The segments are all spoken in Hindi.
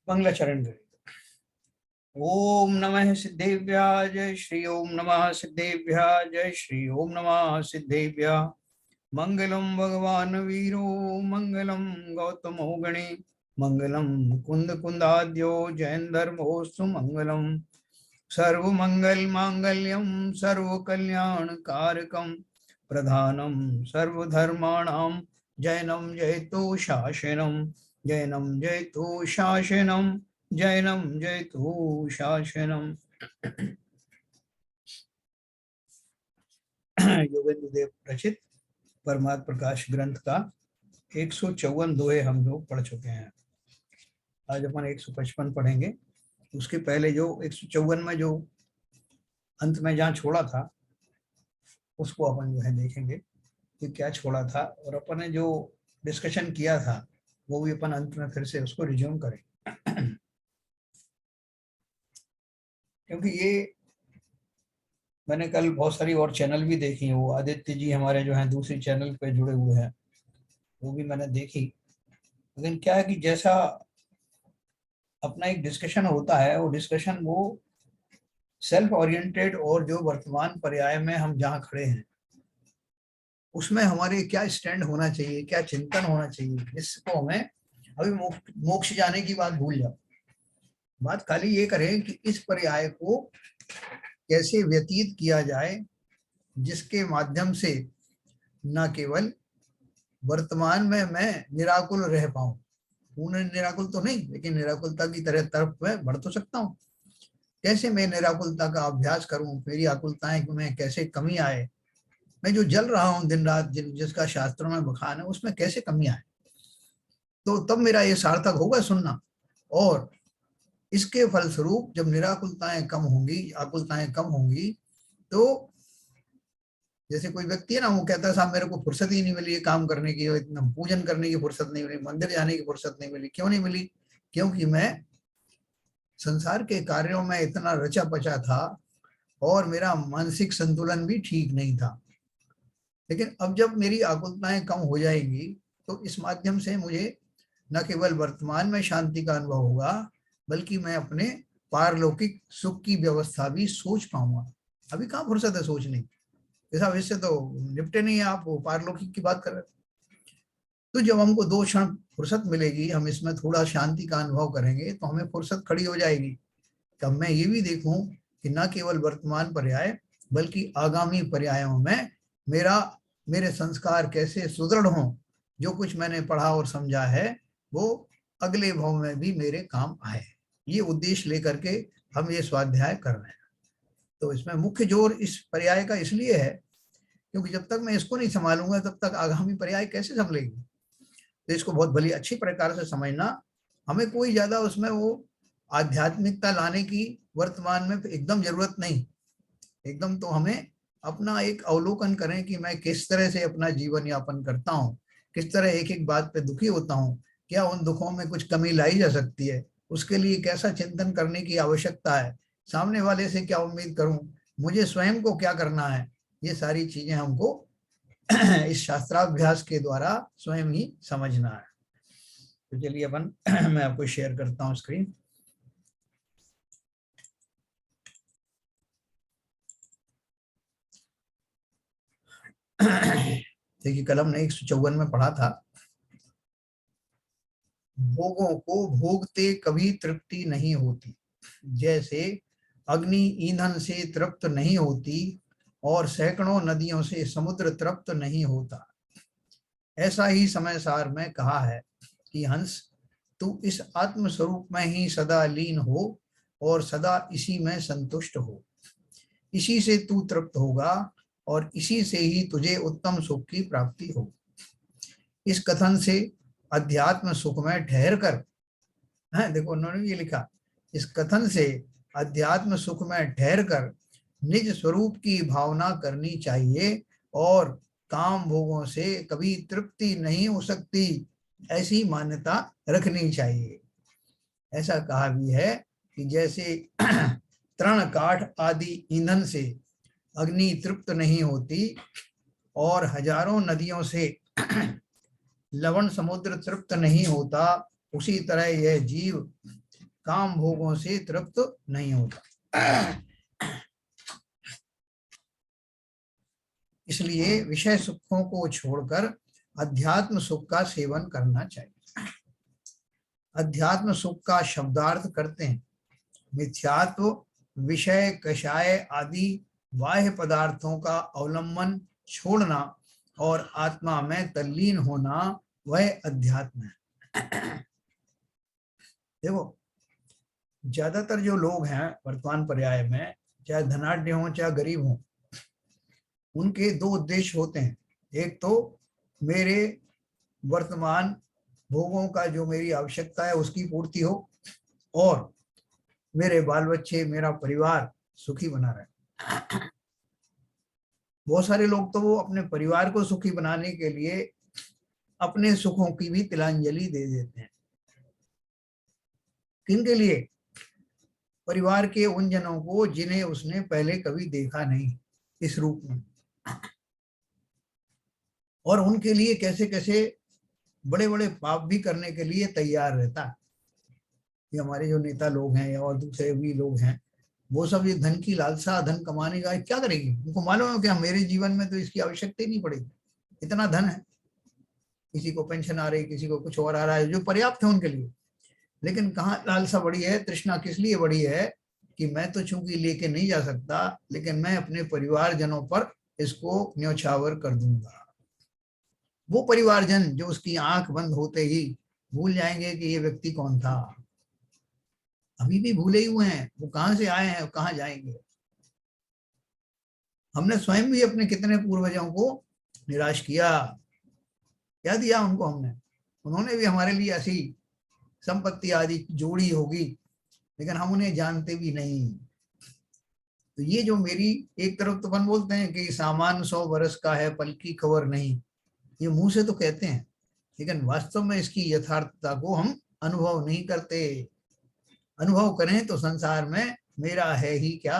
मंगलाचरण करें। ओम नमः सिद्धेभ्यः जय श्री ओम नमः सिद्धेभ्यः जय श्री ओम नमः सिद्धेभ्यः। मंगलम भगवान वीरो मंगलम गौतमो गणे मंगलम मुकुंद कुंदाद्यो जयंधर्मोस्तु मंगलम। सर्वमंगल मांगल्यम सर्वकल्याणकारकम प्रधानम सर्वधर्माणां जैनम जयतु शासनम जैनम जयतु शासनम जैनम जयतु शासनम। योगेंद्र देव रचित परमात्म प्रकाश ग्रंथ का 154 दोहे हम लोग पढ़ चुके हैं। आज अपन 155 पढ़ेंगे। उसके पहले जो 154 में जो अंत में जहाँ छोड़ा था उसको अपन जो है देखेंगे कि क्या छोड़ा था, और अपन ने जो डिस्कशन किया था वो भी अपन अंत में फिर से उसको रिज्यूम करें। क्योंकि ये मैंने कल बहुत सारी और चैनल भी देखी हैं, वो आदित्य जी हमारे जो हैं दूसरी चैनल पे जुड़े हुए हैं, वो भी मैंने देखी। लेकिन क्या है कि जैसा अपना एक डिस्कशन होता है वो डिस्कशन वो सेल्फ ओरिएंटेड, और जो वर्तमान पर्याय में हम जहाँ खड़े हैं उसमें हमारे क्या स्टैंड होना चाहिए, क्या चिंतन होना चाहिए, जिसको हमें अभी मोक्ष जाने की बात भूल जाओ। बात खाली ये करें कि इस पर्याय को कैसे व्यतीत किया जाए जिसके माध्यम से न केवल वर्तमान में मैं निराकुल रह पाऊं, पूर्ण निराकुल तो नहीं लेकिन निराकुलता की तरफ में बढ़ तो सकता हूँ। कैसे मैं निराकुलता का अभ्यास करूं, मेरी आकुलताएं में कैसे कमी आए, मैं जो जल रहा हूं दिन रात जिसका शास्त्रों में बखान है उसमें कैसे कमी आए, तो तब मेरा ये सार्थक होगा सुनना। और इसके फलस्वरूप जब निराकुलताएं कम होंगी, आकुलताएं कम होंगी, तो जैसे कोई व्यक्ति है ना, वो कहता है साहब मेरे को फुर्सत ही नहीं मिली काम करने की, इतना पूजन करने की फुर्सत नहीं मिली, मंदिर जाने की फुर्सत नहीं मिली। क्यों नहीं मिली? क्योंकि मैं संसार के कार्यों में इतना रचा पचा था और मेरा मानसिक संतुलन भी ठीक नहीं था। लेकिन अब जब मेरी आकुलताएं कम हो जाएंगी तो इस माध्यम से मुझे न केवल वर्तमान में शांति का अनुभव होगा, बल्कि मैं अपने पारलौकिक सुख की व्यवस्था भी सोच पाऊंगा। अभी कहाँ फुर्सत है सोचने की, ऐसा विषय तो निपटे नहीं है, आप वो पारलौकिक की बात कर रहे हैं। तो जब हमको 2 क्षण फुर्सत मिलेगी, हम इसमें थोड़ा शांति का अनुभव करेंगे, तो हमें फुर्सत खड़ी हो जाएगी। तब मैं ये भी देखूं कि न केवल वर्तमान पर्याय बल्कि आगामी पर्यायों में मेरा मेरे संस्कार कैसे सुदृढ़ हों, जो कुछ मैंने पढ़ा और समझा है वो अगले भाव में भी मेरे काम आए। ये उद्देश्य लेकर के हम ये स्वाध्याय कर रहे हैं। तो इसमें मुख्य जोर इस पर्याय का इसलिए है क्योंकि जब तक मैं इसको नहीं संभालूंगा तब तक आगामी पर्याय कैसे संभलेगी। तो इसको बहुत भली अच्छी प्रकार से समझना। हमें कोई ज्यादा उसमें वो आध्यात्मिकता लाने की वर्तमान में एकदम जरूरत नहीं। एकदम तो हमें अपना एक अवलोकन करें कि मैं किस तरह से अपना जीवन यापन करता हूँ, किस तरह एक एक बात पे दुखी होता हूँ, क्या उन दुखों में कुछ कमी लाई जा सकती है, उसके लिए कैसा चिंतन करने की आवश्यकता है, सामने वाले से क्या उम्मीद करूं, मुझे स्वयं को क्या करना है। ये सारी चीजें हमको इस शास्त्राभ्यास के द्वारा स्वयं ही समझना है। तो चलिए अपन मैं आपको शेयर करता हूँ स्क्रीन। देखिए कल हमने 154 में पढ़ा था, भोगों को भोगते कभी तृप्ति नहीं होती, जैसे अग्नि ईंधन से तृप्त नहीं होती और सैकड़ों नदियों से समुद्र तृप्त नहीं होता। ऐसा ही समय सार में कहा है कि हंस तू इस आत्म स्वरूप में ही सदा लीन हो और सदा इसी में संतुष्ट हो, इसी से तू तृप्त होगा और इसी से ही तुझे उत्तम सुख की प्राप्ति हो। इस कथन से अध्यात्म सुख में ठहर कर, है देखो उन्होंने ये लिखा, इस कथन से अध्यात्म सुख में ठहर कर निज स्वरूप की भावना करनी चाहिए और काम भोगों से कभी तृप्ति नहीं हो सकती ऐसी मान्यता रखनी चाहिए। ऐसा कहा भी है कि जैसे तृण काठ आदि ईंधन से अग्नि तृप्त नहीं होती और हजारों नदियों से लवण समुद्र तृप्त नहीं होता, उसी तरह यह जीव काम भोगों से तृप्त नहीं होता। इसलिए विषय सुखों को छोड़कर अध्यात्म सुख का सेवन करना चाहिए। अध्यात्म सुख का शब्दार्थ करते हैं मिथ्यात्व, विषय, कषाय आदि बाह्य पदार्थों का अवलंबन छोड़ना और आत्मा में तल्लीन होना, वह अध्यात्म है। देखो, ज्यादातर जो लोग हैं वर्तमान पर्याय में, चाहे धनाढ्य हो चाहे गरीब हो, उनके दो उद्देश्य होते हैं। एक तो मेरे वर्तमान भोगों का जो मेरी आवश्यकता है उसकी पूर्ति हो, और मेरे बाल बच्चे, मेरा परिवार सुखी बना रहे। बहुत सारे लोग तो वो अपने परिवार को सुखी बनाने के लिए अपने सुखों की भी तिलांजलि दे देते हैं। किनके लिए? परिवार के उन जनों को जिन्हें उसने पहले कभी देखा नहीं इस रूप में, और उनके लिए कैसे कैसे बड़े बड़े पाप भी करने के लिए तैयार रहता है। ये हमारे जो नेता लोग हैं या और दूसरे भी लोग हैं, वो सब ये धन की लालसा, धन कमाने का क्या करेंगे? उनको मालूम है कि मेरे जीवन में तो इसकी आवश्यकता ही नहीं पड़ेगी, इतना धन है, किसी को पेंशन आ रही, किसी को कुछ और आ रहा है जो पर्याप्त है उनके लिए। लेकिन कहाँ लालसा बड़ी है, तृष्णा किस लिए बड़ी है कि मैं तो चूंकि लेके नहीं जा सकता, लेकिन मैं अपने परिवारजनों पर इसको न्यौछावर कर दूंगा। वो परिवारजन जो उसकी आंख बंद होते ही भूल जाएंगे कि ये व्यक्ति कौन था, अभी भी भूले ही हुए हैं, वो कहां से आए हैं, कहां जाएंगे। हमने स्वयं भी अपने कितने पूर्वजों को निराश किया। क्या दिया उनको हमने? उन्होंने भी हमारे लिए ऐसी संपत्ति आदि जोड़ी होगी, लेकिन हम उन्हें जानते भी नहीं। तो ये जो मेरी, एक तरफ तो अपन बोलते हैं कि सामान 100 बरस का है, पल की खबर नहीं, ये मुंह से तो कहते हैं, लेकिन वास्तव में इसकी यथार्थता को हम अनुभव नहीं करते। अनुभव करें तो संसार में मेरा है ही क्या।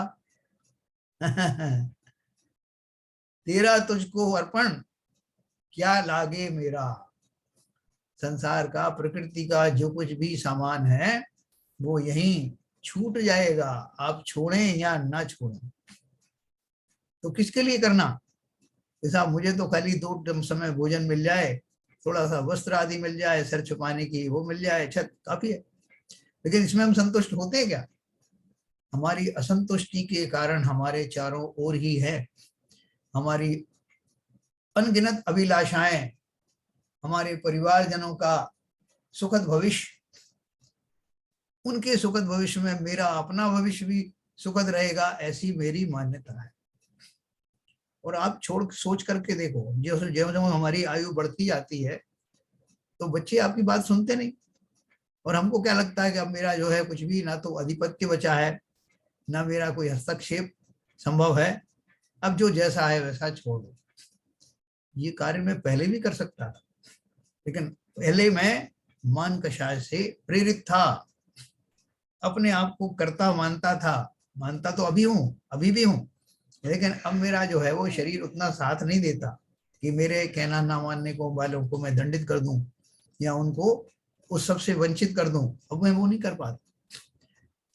तेरा तुझको अर्पण क्या लागे मेरा। संसार का, प्रकृति का जो कुछ भी सामान है वो यहीं छूट जाएगा, आप छोड़ें या ना छोड़ें। तो किसके लिए करना? जैसा मुझे तो खाली 2 समय भोजन मिल जाए, थोड़ा सा वस्त्र आदि मिल जाए, सर छुपाने की वो मिल जाए, छत काफी है। लेकिन इसमें हम संतुष्ट होते हैं क्या? हमारी असंतुष्टि के कारण हमारे चारों ओर ही है हमारी अनगिनत अभिलाषाएं, हमारे परिवारजनों का सुखद भविष्य, उनके सुखद भविष्य में मेरा अपना भविष्य भी सुखद रहेगा, ऐसी मेरी मान्यता है। और आप सोच करके देखो, जो जो हमारी आयु बढ़ती जाती है तो बच्चे आपकी बात सुनते नहीं, और हमको क्या लगता है कि अब मेरा जो है कुछ भी ना तो आधिपत्य बचा है, ना मेरा कोई हस्तक्षेप संभव है, अब जो जैसा है वैसा छोड़ दो। ये कार्य मैं पहले भी कर सकता था, लेकिन पहले मैं मान कषाय से प्रेरित था, अपने आप को कर्ता मानता था, मानता तो अभी हूं, अभी भी हूं, लेकिन अब मेरा जो है वो शरीर उतना साथ नहीं देता कि मेरे कहना ना मानने को वालों को मैं दंडित कर दूं या उनको उस सबसे वंचित कर दूं। अब मैं वो नहीं कर पाता।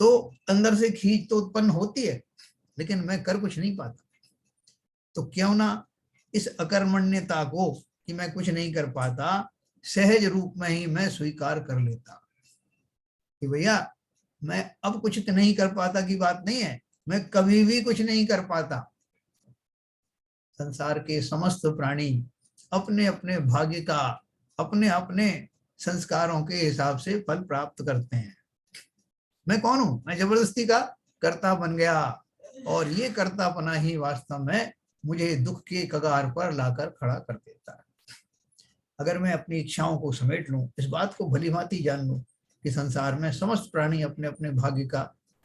तो अंदर से खींच तो उत्पन्न होती है, लेकिन मैं कर कुछ नहीं पाता। तो क्यों ना इस अकर्मण्यता को, कि मैं कुछ नहीं कर पाता, सहज रूप में ही मैं स्वीकार कर लेता कि भैया मैं अब कुछ नहीं कर पाता की बात नहीं है, मैं कभी भी कुछ नहीं कर पाता। संसार के समस्त प्राणी अपने अपने भाग्य का, अपने अपने संस्कारों के हिसाब से फल प्राप्त करते हैं। मैं कौन हूं? मैं जबरदस्ती का कर्ता बन गया, और ये कर्तापना ही वास्तव में मुझे दुख के कगार पर लाकर खड़ा कर देता है। अगर मैं अपनी इच्छाओं को समेट लूं, इस बात को भली भांति जान लूं कि संसार में समस्त प्राणी अपने अपने भाग्य का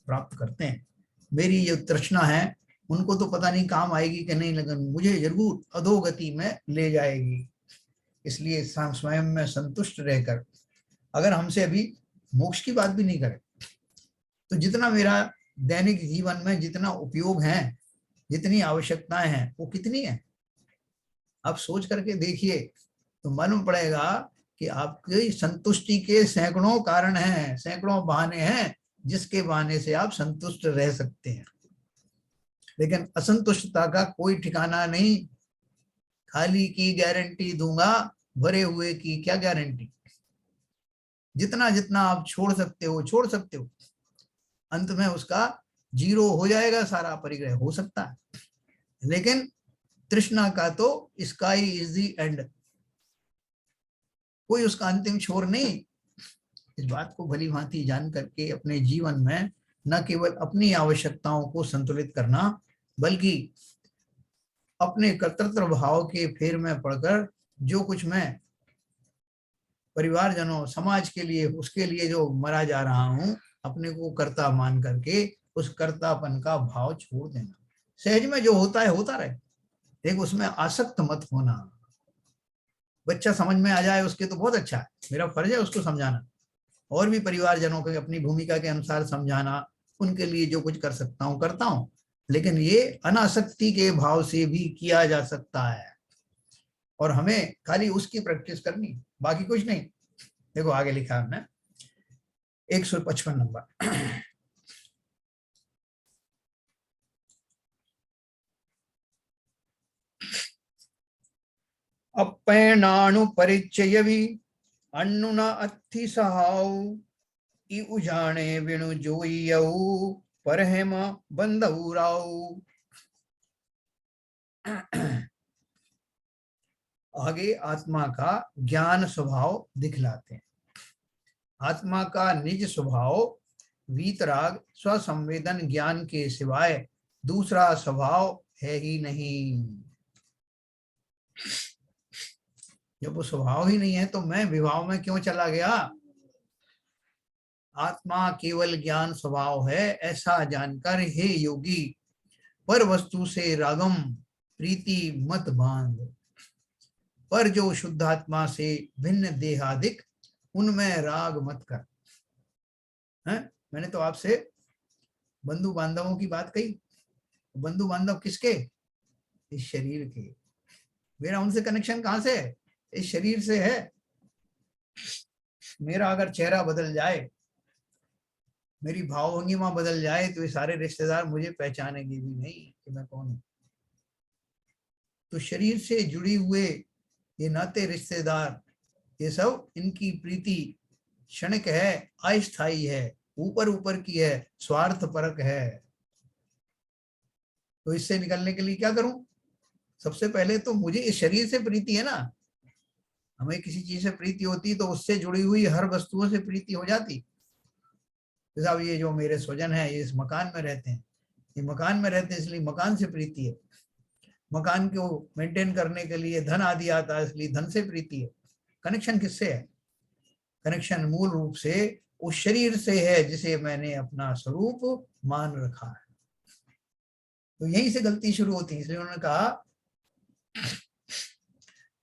प्राप्त करते हैं, मेरी ये तृष्णा है उनको तो पता नहीं काम आएगी कि नहीं, लेकिन मुझे जरूर अधोगति में ले जाएगी। इसलिए स्वयं में संतुष्ट रहकर, अगर हमसे अभी मोक्ष की बात भी नहीं करें तो जितना मेरा दैनिक जीवन में जितना उपयोग है, जितनी आवश्यकताएं हैं, वो कितनी है? आप सोच करके देखिए तो मालूम पड़ेगा कि आपकी संतुष्टि के सैकड़ों कारण हैं, सैकड़ों बहाने हैं जिसके बहाने से आप संतुष्ट रह सकते हैं, लेकिन असंतुष्टता का कोई ठिकाना नहीं। खाली की गारंटी दूंगा, भरे हुए की क्या गारंटी। जितना जितना आप छोड़ सकते हो छोड़ सकते हो, अंत में उसका जीरो हो जाएगा, सारा परिग्रह हो सकता है, लेकिन तृष्णा का तो स्काई इज द एंड, कोई उसका अंतिम छोर नहीं। इस बात को भली भांति जान करके अपने जीवन में न केवल अपनी आवश्यकताओं को संतुलित करना, बल्कि अपने कर्तृत्व भाव के फेर में पड़कर जो कुछ मैं परिवारजनों समाज के लिए उसके लिए जो मरा जा रहा हूं, अपने को कर्ता मान करके उस कर्तापन का भाव छोड़ देना। सहज में जो होता है होता रहे, लेकिन उसमें आसक्त मत होना। बच्चा समझ में आ जाए उसके तो बहुत अच्छा है, मेरा फर्ज है उसको समझाना, और भी परिवारजनों को अपनी भूमिका के अनुसार समझाना, उनके लिए जो कुछ कर सकता हूँ करता हूँ, लेकिन ये अनासक्ति के भाव से भी किया जा सकता है, और हमें खाली उसकी प्रैक्टिस करनी, बाकी कुछ नहीं। देखो आगे लिखा हमने 155 नंबर। अपैणाणु परिचयवी अन्नुना अत्थि सहाऊ ई उजाणे विणु जोइयऊ परहेम बंधुराऊ। आगे आत्मा का ज्ञान स्वभाव दिखलाते हैं। आत्मा का निज स्वभाव वीतराग स्वसंवेदन ज्ञान के सिवाय दूसरा स्वभाव है ही नहीं। जब वो स्वभाव ही नहीं है तो मैं विभाव में क्यों चला गया। आत्मा केवल ज्ञान स्वभाव है ऐसा जानकर हे योगी पर वस्तु से रागम प्रीति मत बांध। पर जो शुद्धात्मा से भिन्न देहादिक उनमें राग मत कर। है? मैंने तो आपसे बंधु बांधवों की बात कही। बंधु बांधव किसके? इस शरीर के। मेरा उनसे कनेक्शन कहां से है? इस शरीर से है। मेरा अगर चेहरा बदल जाए, मेरी भावभंगिमा बदल जाए, तो ये सारे रिश्तेदार मुझे पहचानेंगे भी नहीं कि मैं कौन हूं। तो शरीर से जुड़ी हुए ये नाते रिश्तेदार, ये सब इनकी प्रीति क्षणिक है, अस्थायी है, ऊपर ऊपर की है, स्वार्थ परक है। तो इससे निकलने के लिए क्या करूं? सबसे पहले तो मुझे इस शरीर से प्रीति है ना। हमें किसी चीज से प्रीति होती तो उससे जुड़ी हुई हर वस्तुओं से प्रीति हो जाती। जैसा अब ये जो मेरे स्वजन है, ये इस मकान में रहते हैं, ये मकान में रहते हैं इसलिए मकान से प्रीति है। मकान को मेंटेन करने के लिए धन आदि आता है इसलिए धन से प्रीति है। कनेक्शन किससे है? कनेक्शन मूल रूप से उस शरीर से है जिसे मैंने अपना स्वरूप मान रखा है। तो यहीं से गलती शुरू होती है। इसलिए उन्होंने कहा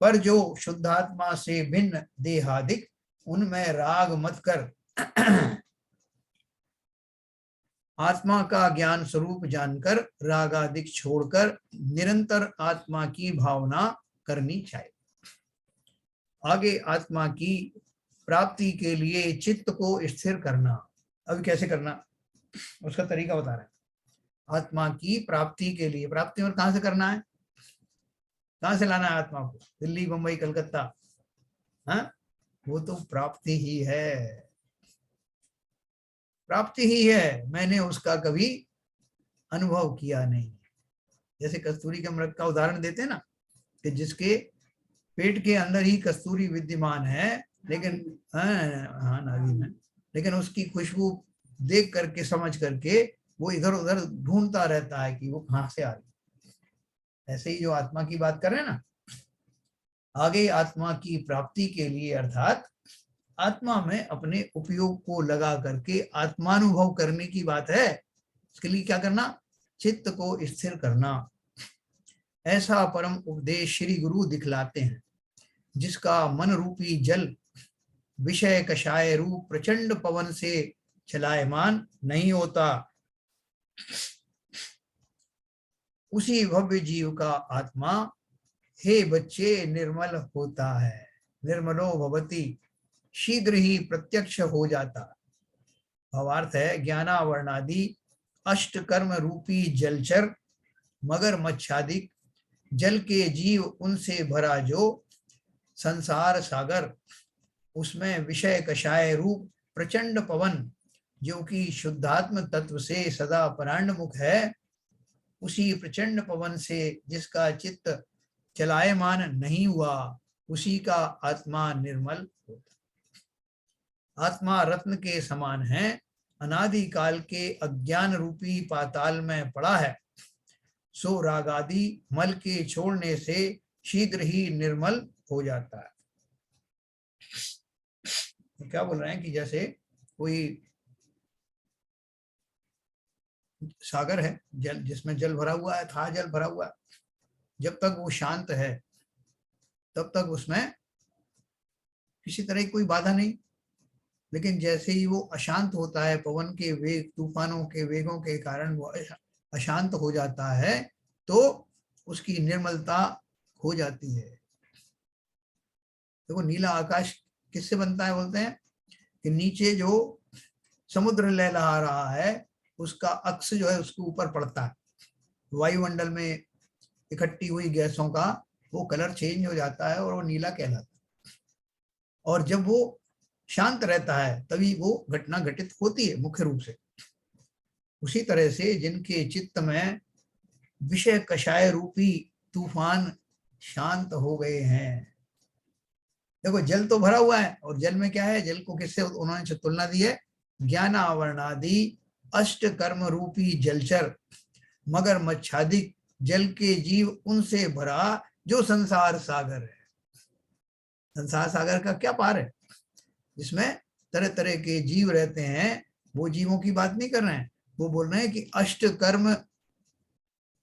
पर जो शुद्धात्मा से भिन्न देहादिक उनमें राग मत कर। आत्मा का ज्ञान स्वरूप जानकर रागादिक छोड़कर निरंतर आत्मा की भावना करनी चाहिए। आगे आत्मा की प्राप्ति के लिए चित्त को स्थिर करना। अब कैसे करना उसका तरीका बता रहे हैं। आत्मा की प्राप्ति के लिए, प्राप्ति और कहां से करना है, कहां से लाना है आत्मा को? दिल्ली, मुंबई, कलकत्ता? हाँ, वो तो प्राप्ति ही है, प्राप्ति ही है। मैंने उसका कभी अनुभव किया नहीं। जैसे कस्तूरी के अमृत का उदाहरण देते हैं ना, कि जिसके पेट के अंदर ही कस्तूरी विद्यमान है, लेकिन हाँ नाभि में, लेकिन उसकी खुशबू देख करके समझ करके वो इधर उधर ढूंढता रहता है कि वो कहां से आ रही। ऐसे ही जो आत्मा की बात कर रहे हैं ना, आगे आत्मा की प्राप्ति के लिए अर्थात आत्मा में अपने उपयोग को लगा करके आत्मानुभव करने की बात है। इसके लिए क्या करना? चित्त को स्थिर करना। ऐसा परम उपदेश श्री गुरु दिखलाते हैं, जिसका मन रूपी जल विषय कषाय रूप प्रचंड पवन से चलायमान नहीं होता। उसी भव्य जीव का आत्मा हे बच्चे निर्मल होता है। निर्मलो भवति, शीघ्र ही प्रत्यक्ष हो जाता। भावार्थ है, ज्ञानावरणादि अष्ट कर्म रूपी जलचर मगर मच्छादिक जल के जीव उनसे भरा जो संसार सागर, उसमें विषय कषाय रूप प्रचंड पवन जो कि शुद्धात्म तत्व से सदा परांडमुख है, उसी प्रचंड पवन से जिसका चित्त चलायमान नहीं हुआ, उसी का आत्मा निर्मल होता। आत्मा रत्न के समान है, अनादि काल के अज्ञान रूपी पाताल में पड़ा है, सो रागादि मल के छोड़ने से शीघ्र ही निर्मल हो जाता है। क्या बोल रहे हैं कि जैसे कोई सागर है, जल जिसमें जल भरा हुआ है, था जल भरा हुआ है, जब तक वो शांत है तब तक उसमें किसी तरह की कोई बाधा नहीं, लेकिन जैसे ही वो अशांत होता है, पवन के वेग, तूफानों के वेगों के कारण वो अशांत हो जाता है, तो उसकी निर्मलता हो जाती है। देखो, नीला आकाश किससे बनता है? बोलते हैं कि नीचे जो समुद्र लहलहा रहा है उसका अक्स जो है उसके ऊपर पड़ता है, वायुमंडल में इकट्ठी हुई गैसों का वो कलर चेंज हो जाता है और वो नीला कहलाता है। और जब वो शांत रहता है तभी वो घटना घटित होती है मुख्य रूप से। उसी तरह से जिनके चित्त में विषय कषाय रूपी तूफान शांत हो गए हैं। देखो, जल तो भरा हुआ है और जल में क्या है? जल को किससे उन्होंने तुलना दी है? ज्ञान आवरणादि अष्ट कर्म रूपी जलचर मगर मच्छादिक जल के जीव उनसे भरा जो संसार सागर है। संसार सागर का क्या पार है? जिसमें तरह तरह के जीव रहते हैं, वो जीवों की बात नहीं कर रहे हैं, वो बोल रहे हैं कि अष्ट कर्म,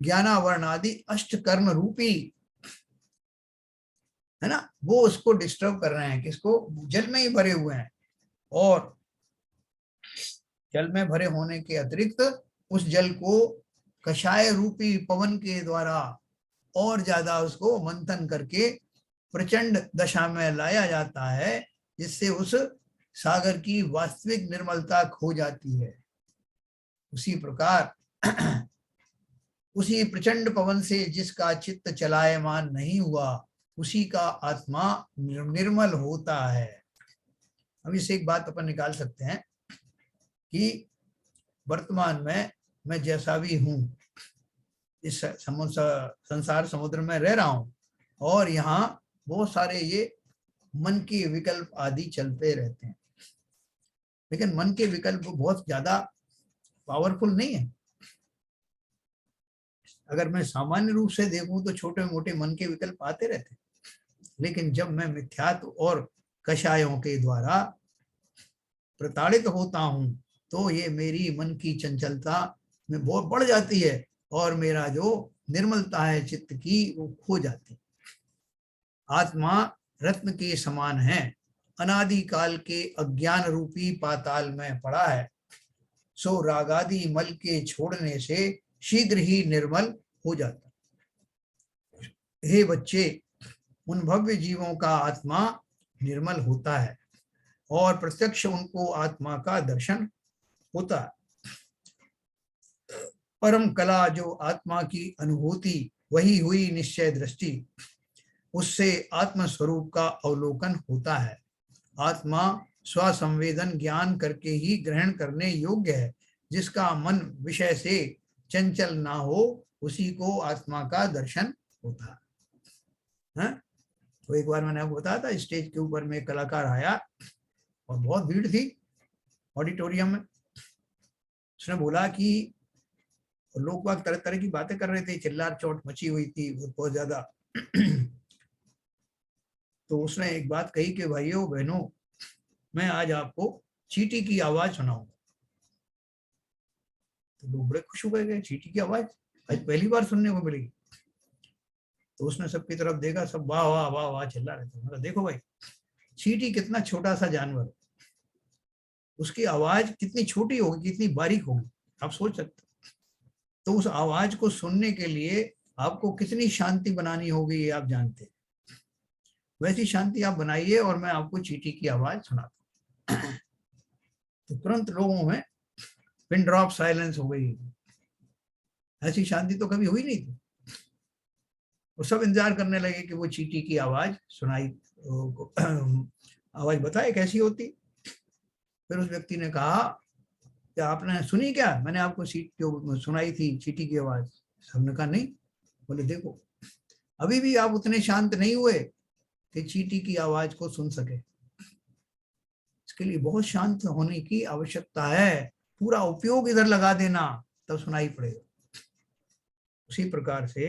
ज्ञानावरणादि अष्ट कर्म रूपी है ना, वो उसको डिस्टर्ब कर रहे हैं। किसको? जल में ही भरे हुए हैं, और जल में भरे होने के अतिरिक्त उस जल को कषाय रूपी पवन के द्वारा और ज्यादा उसको मंथन करके प्रचंड दशा में लाया जाता है, जिससे उस सागर की वास्तविक निर्मलता खो जाती है। उसी प्रकार उसी प्रचंड पवन से जिसका चित्त चलायमान नहीं हुआ, उसी का आत्मा निर्मल होता है। अब इससे एक बात अपन निकाल सकते हैं कि वर्तमान में मैं जैसा भी हूं, इस संसार समुद्र में रह रहा हूं, और यहाँ बहुत सारे ये मन के विकल्प आदि चलते रहते हैं, लेकिन मन के विकल्प बहुत ज्यादा पावरफुल नहीं है। अगर मैं सामान्य रूप से देखूं तो छोटे मोटे मन के विकल्प आते रहते हैं, लेकिन जब मैं मिथ्यात्व और कषायों के द्वारा प्रताड़ित होता हूं, तो ये मेरी मन की चंचलता में बहुत बढ़ जाती है और मेरा जो निर्मलता है चित्त की, वो खो जाती है। आत्मा रत्न के समान है, अनादि काल के अज्ञान रूपी पाताल में पड़ा है, सो रागादि मल के छोड़ने से शीघ्र ही निर्मल हो जाता। हे बच्चे, उन भव्य जीवों का आत्मा निर्मल होता है और प्रत्यक्ष उनको आत्मा का दर्शन होता है। परम कला जो आत्मा की अनुभूति, वही हुई निश्चय दृष्टि, उससे आत्म स्वरूप का अवलोकन होता है। आत्मा स्वसंवेदन ज्ञान करके ही ग्रहण करने योग्य है। जिसका मन विषय से चंचल ना हो, उसी को आत्मा का दर्शन होता है। तो एक बार मैंने आपको बताया था, स्टेज के ऊपर में कलाकार आया और बहुत भीड़ थी ऑडिटोरियम में। उसने बोला कि लोग बाग तरह तरह की बातें कर रहे थे, चिल्लार चोट मची हुई थी बहुत ज्यादा। तो उसने एक बात कही कि भाइयों बहनों, मैं आज आपको चींटी की आवाज सुनाऊंगा। तो लोग बड़े खुश हो गए, चींटी की आवाज आज पहली बार सुनने को मिलेगी। तो उसने सबकी तरफ देखा, सब वाह वाह वाह वाह चिल्ला रहे थे। मतलब देखो भाई, चींटी कितना छोटा सा जानवर, उसकी आवाज कितनी छोटी होगी, कितनी बारीक होगी, आप सोच सकते। तो उस आवाज को सुनने के लिए आपको कितनी शांति बनानी होगी, ये आप जानते हैं। वैसी शांति आप बनाइए और मैं आपको चींटी की आवाज सुनाता हूँ। तो तुरंत लोगों में पिन ड्रॉप साइलेंस हो गई। ऐसी शांति तो कभी हुई नहीं थी। वो सब इंतजार करने लगे कि वो चींटी की आवाज सुनाई, आवाज बताए कैसी होती। फिर उस व्यक्ति ने कहा कि आपने सुनी क्या, मैंने आपको सीट जो सुनाई थी चींटी की आवाज। सबने कहा नहीं। बोले देखो, अभी भी आप उतने शांत नहीं हुए कि चींटी की आवाज को सुन सके। इसके लिए बहुत शांत होने की आवश्यकता है। पूरा उपयोग इधर लगा देना, तब सुनाई पड़ेगा। उसी प्रकार से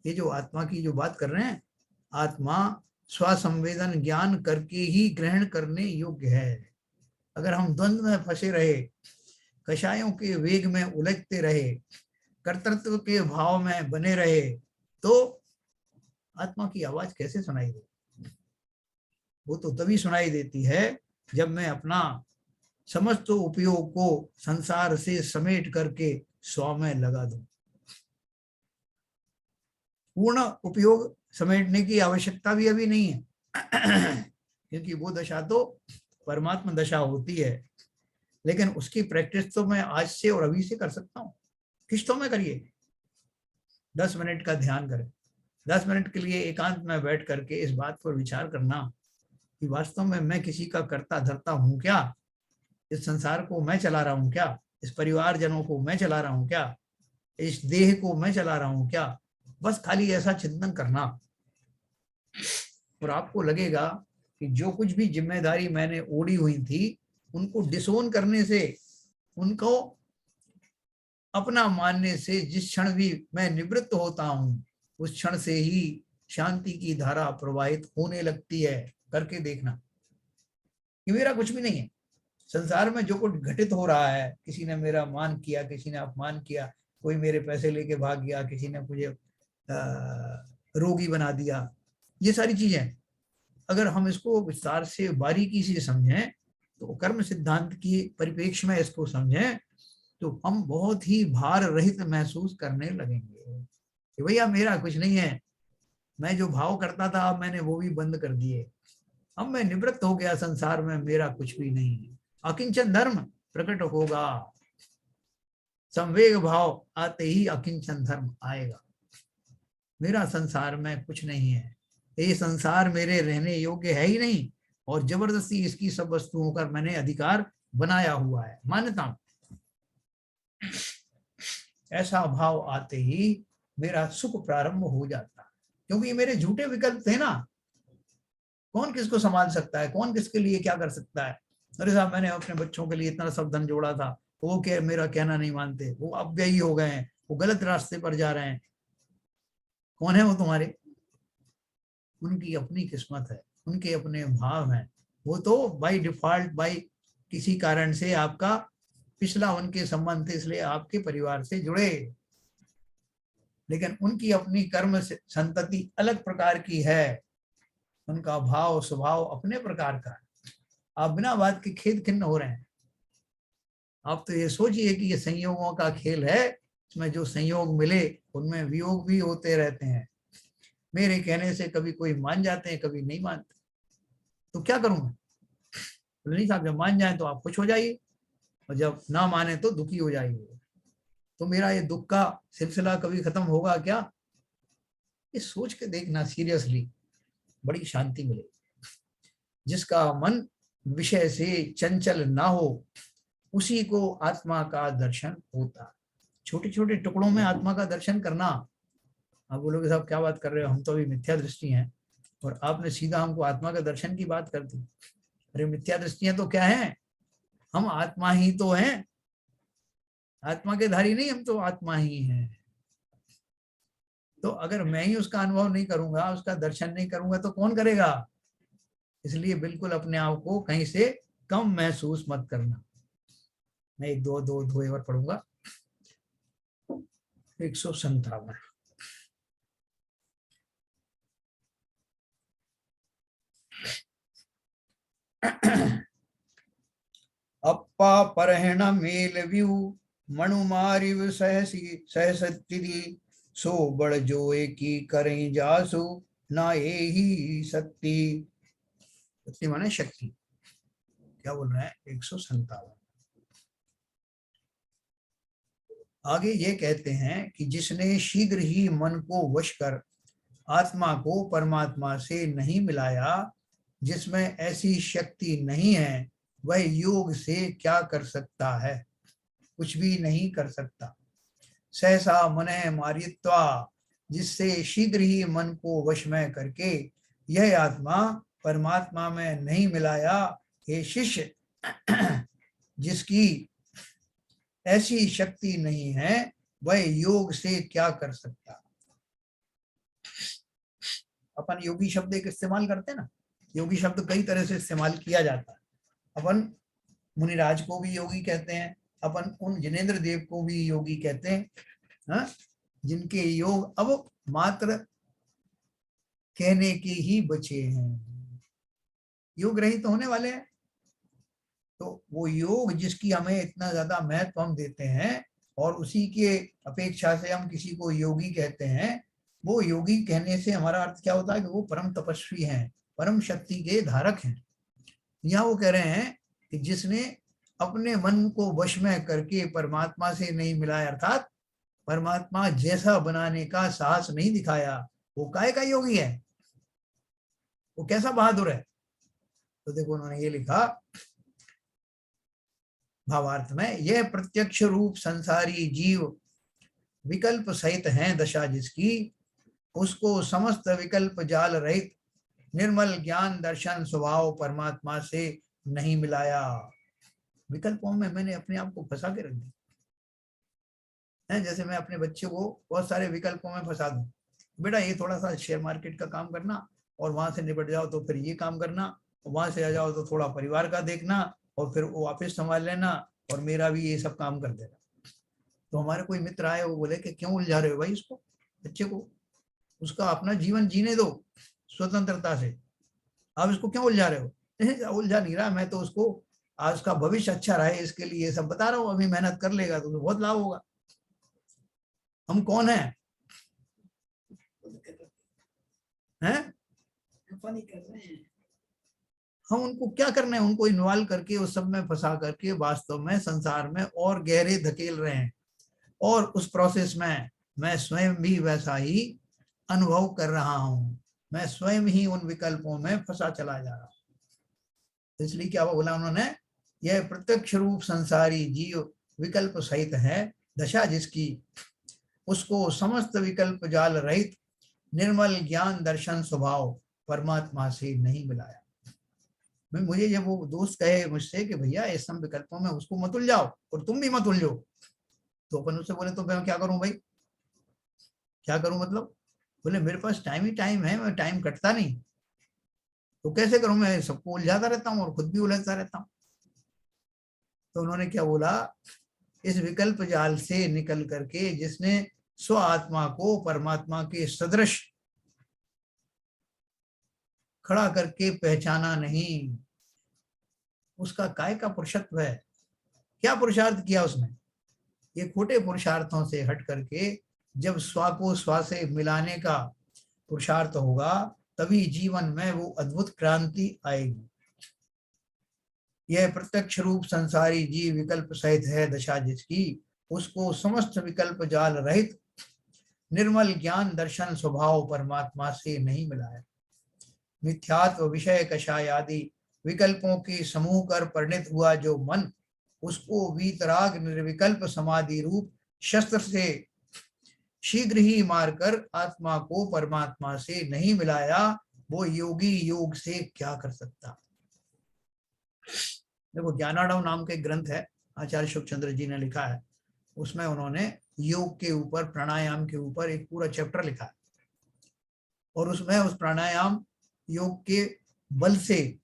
ये जो आत्मा की जो बात कर रहे हैं, आत्मा स्वसंवेदन ज्ञान करके ही ग्रहण करने योग्य है। अगर हम द्वंद्व में फंसे रहे, कषायों के वेग में उलझते रहे, कर्तृत्व के भाव में बने रहे, तो आत्मा की आवाज कैसे सुनाई देती? वो तो तभी सुनाई देती है जब मैं अपना समस्त उपयोग को संसार से समेट करके स्व में लगा दूं। पूर्ण उपयोग समेटने की आवश्यकता भी अभी नहीं है, क्योंकि वो दशा तो परमात्मा दशा होती है। लेकिन उसकी प्रैक्टिस तो मैं आज से और अभी से कर सकता हूँ। किस्तों में करिए। 10 मिनट का ध्यान करें। 10 मिनट के लिए एकांत में बैठ करके इस बात पर विचार करना कि वास्तव में मैं किसी का कर्ता धर्ता हूं क्या? इस संसार को मैं चला रहा हूं क्या? इस परिवारजनों को मैं चला रहा हूं क्या? इस देह को मैं चला रहा हूं क्या? बस खाली ऐसा चिंतन करना, और आपको लगेगा कि जो कुछ भी जिम्मेदारी मैंने ओढ़ी हुई थी, उनको डिसोन करने से, उनको अपना मानने से जिस क्षण भी मैं निवृत्त होता हूं, उस क्षण से ही शांति की धारा प्रवाहित होने लगती है। करके देखना कि मेरा कुछ भी नहीं है। संसार में जो कुछ घटित हो रहा है, किसी ने मेरा मान किया, किसी ने अपमान किया, कोई मेरे पैसे लेके भाग गया, किसी ने मुझे रोगी बना दिया, ये सारी चीजें अगर हम इसको विस्तार से बारीकी से समझें, तो कर्म सिद्धांत की परिप्रेक्ष्य में इसको समझें, तो हम बहुत ही भार रहित महसूस करने लगेंगे कि भैया मेरा कुछ नहीं है। मैं जो भाव करता था, अब मैंने वो भी बंद कर दिए। अब मैं निवृत्त हो गया संसार में, मेरा कुछ भी नहीं है। अकिंचन धर्म प्रकट होगा। संवेग भाव आते ही अकिंचन धर्म आएगा। मेरा संसार में कुछ नहीं है, ये संसार मेरे रहने योग्य है ही नहीं, और जबरदस्ती इसकी सब वस्तुओं का मैंने अधिकार बनाया हुआ है, मान्यता। ऐसा भाव आते ही मेरा सुख प्रारंभ हो जाता, क्योंकि ये मेरे झूठे विकल्प थे ना। कौन किसको संभाल सकता है, कौन किसके लिए क्या कर सकता है? अरे साहब, मैंने अपने बच्चों के लिए इतना सब धन जोड़ा था, वो क्या मेरा कहना नहीं मानते, वो अव्ययी हो गए हैं, वो गलत रास्ते पर जा रहे हैं। कौन है वो तुम्हारे? उनकी अपनी किस्मत है, उनके अपने भाव हैं। वो तो बाय डिफॉल्ट, बाय किसी कारण से आपका पिछला उनके संबंध थे, इसलिए आपके परिवार से जुड़े, लेकिन उनकी अपनी कर्म संतति अलग प्रकार की है। उनका भाव स्वभाव अपने प्रकार का है। आप बिना बात के खेद खिन्न हो रहे हैं। आप तो ये सोचिए कि ये संयोगों का खेल है, इसमें जो संयोग मिले उनमें वियोग भी होते रहते हैं। मेरे कहने से कभी कोई मान जाते हैं, कभी नहीं मानते, तो क्या करूं मैं? नहीं साहब, जब मान जाए तो आप खुश हो जाइए, और जब ना माने तो दुखी हो जाइए। तो मेरा ये दुख का सिलसिला कभी खत्म होगा क्या? ये सोच के देखना सीरियसली, बड़ी शांति मिलेगी। जिसका मन विषय से चंचल ना हो, उसी को आत्मा का दर्शन होता। छोटे छोटे टुकड़ों में आत्मा का दर्शन करना। आप बोलोगे साहब क्या बात कर रहे हो, हम तो अभी मिथ्या दृष्टि हैं, और आपने सीधा हमको आत्मा का दर्शन की बात कर दी। अरे मिथ्या दृष्टियां तो क्या है, हम आत्मा ही तो हैं। आत्मा के धारी नहीं, हम तो आत्मा ही हैं। तो अगर मैं ही उसका अनुभव नहीं करूंगा, उसका दर्शन नहीं करूंगा, तो कौन करेगा? इसलिए बिल्कुल अपने आप को कहीं से कम महसूस मत करना। मैं एक दो दो दो बार पढ़ूंगा। 157। अप्पा परहण मेल व्यू मणु मारिव सहसी सहसति सो बड़ जोए की करें जासु ना ये ही शक्ति, शक्ति माने शक्ति, क्या बोल रहे हैं 157। आगे ये कहते हैं कि जिसने शीघ्र ही मन को वश कर आत्मा को परमात्मा से नहीं मिलाया, जिसमें ऐसी शक्ति नहीं है, वह योग से क्या कर सकता है? कुछ भी नहीं कर सकता। सहसा मने मारित्वा, जिससे शीघ्र ही मन को वश में करके यह आत्मा परमात्मा में नहीं मिलाया, हे शिष्य, जिसकी ऐसी शक्ति नहीं है, वह योग से क्या कर सकता। अपन योगी शब्द एक इस्तेमाल करते हैं ना, योगी शब्द कई तरह से इस्तेमाल किया जाता है। अपन मुनिराज को भी योगी कहते हैं, अपन उन जिनेंद्र देव को भी योगी कहते हैं, हाँ? जिनके योग अब मात्र कहने के ही बचे हैं, योग रहित तो होने वाले हैं। तो वो योग जिसकी हमें इतना ज्यादा महत्व हम देते हैं और उसी के अपेक्षा से हम किसी को योगी कहते हैं, वो योगी कहने से हमारा अर्थ क्या होता है कि वो परम तपस्वी हैं, परम शक्ति के धारक हैं। यहाँ वो कह रहे हैं कि जिसने अपने मन को वश में करके परमात्मा से नहीं मिलाया, अर्थात परमात्मा जैसा बनाने का साहस नहीं दिखाया, वो काहे का योगी है, वो कैसा बहादुर है। तो देखो उन्होंने ये लिखा भावार्थ में, यह प्रत्यक्ष रूप संसारी जीव विकल्प सहित है दशा जिसकी, उसको समस्त विकल्प जाल रहित निर्मल ज्ञान दर्शन स्वभाव परमात्मा से नहीं मिलाया। विकल्पों में मैंने अपने आप को फंसा के रख दिया है। जैसे मैं अपने बच्चे को बहुत सारे विकल्पों में फंसा दूं, बेटा ये थोड़ा सा शेयर मार्केट का काम करना और वहां से निपट जाओ तो फिर ये काम करना, और वहां से आ जाओ तो थोड़ा परिवार का देखना और फिर वो ऑफिस संभाल लेना और मेरा भी ये सब काम कर देना। तो हमारे कोई मित्र आए, वो बोले कि क्यों उलझा रहे हो भाई इसको, बच्चे को, उसका अपना जीवन जीने दो स्वतंत्रता से, आप इसको क्यों उलझा रहे हो? उलझा नहीं रहा मैं, तो उसको आज उसका भविष्य अच्छा रहे इसके लिए ये सब बता रहा हूँ, अभी मेहनत कर लेगा तो बहुत लाभ होगा। हम कौन है? हैं? हम उनको क्या करना है, उनको इन्वॉल्व करके उस सब में फंसा करके वास्तव में संसार में और गहरे धकेल रहे हैं, और उस प्रोसेस में मैं स्वयं भी वैसा ही अनुभव कर रहा हूं, मैं स्वयं ही उन विकल्पों में फंसा चला जा रहा हूं। इसलिए क्या बोला उन्होंने, यह प्रत्यक्ष रूप संसारी जीव विकल्प सहित है दशा जिसकी, उसको समस्त विकल्प जाल रहित निर्मल ज्ञान दर्शन स्वभाव परमात्मा से नहीं मिलाया। मैं, मुझे जब वो दोस्त कहे मुझसे कि भैया इस सब विकल्पों में उसको मत उलझाओ और तुम भी मत उलझो, तो अपन उससे बोले तो मैं क्या करूं भाई, क्या करूं मतलब? बोले मेरे पास टाइम ही टाइम है, मैं टाइम कटता नहीं, तो कैसे करूं, मैं सबको उलझाता रहता हूँ और खुद भी उलझता रहता हूँ। तो उन्होंने क्या बोला, इस विकल्प जाल से निकल करके जिसने स्व आत्मा को परमात्मा के सदृश खड़ा करके पहचाना नहीं, उसका काय का पुरुषत्व है, क्या पुरुषार्थ किया उसने? ये खोटे पुरुषार्थों से हट करके जब स्वा को स्वा से मिलाने का पुरुषार्थ होगा, तभी जीवन में वो अद्भुत क्रांति आएगी। यह प्रत्यक्ष रूप संसारी जीव विकल्प सहित है दशा जिसकी, उसको समस्त विकल्प जाल रहित निर्मल ज्ञान दर्शन स्वभाव परमात्मा से नहीं मिलाया। मिथ्यात्व विषय कषाय आदि विकल्पों के समूह कर परिणित हुआ जो मन, उसको वीतराग निर्विकल्प समाधि रूप शस्त्र से शीघ्र ही मारकर आत्मा को परमात्मा से नहीं मिलाया, वो योगी योग से क्या कर सकता। देखो ज्ञानार्णव नाम के ग्रंथ है, आचार्य शुभचंद्र जी ने लिखा है, उसमें उन्होंने योग के ऊपर, प्राणायाम के ऊपर एक पूरा चैप्टर लिखा है, और उसमें उस प्राणायाम योग के बल से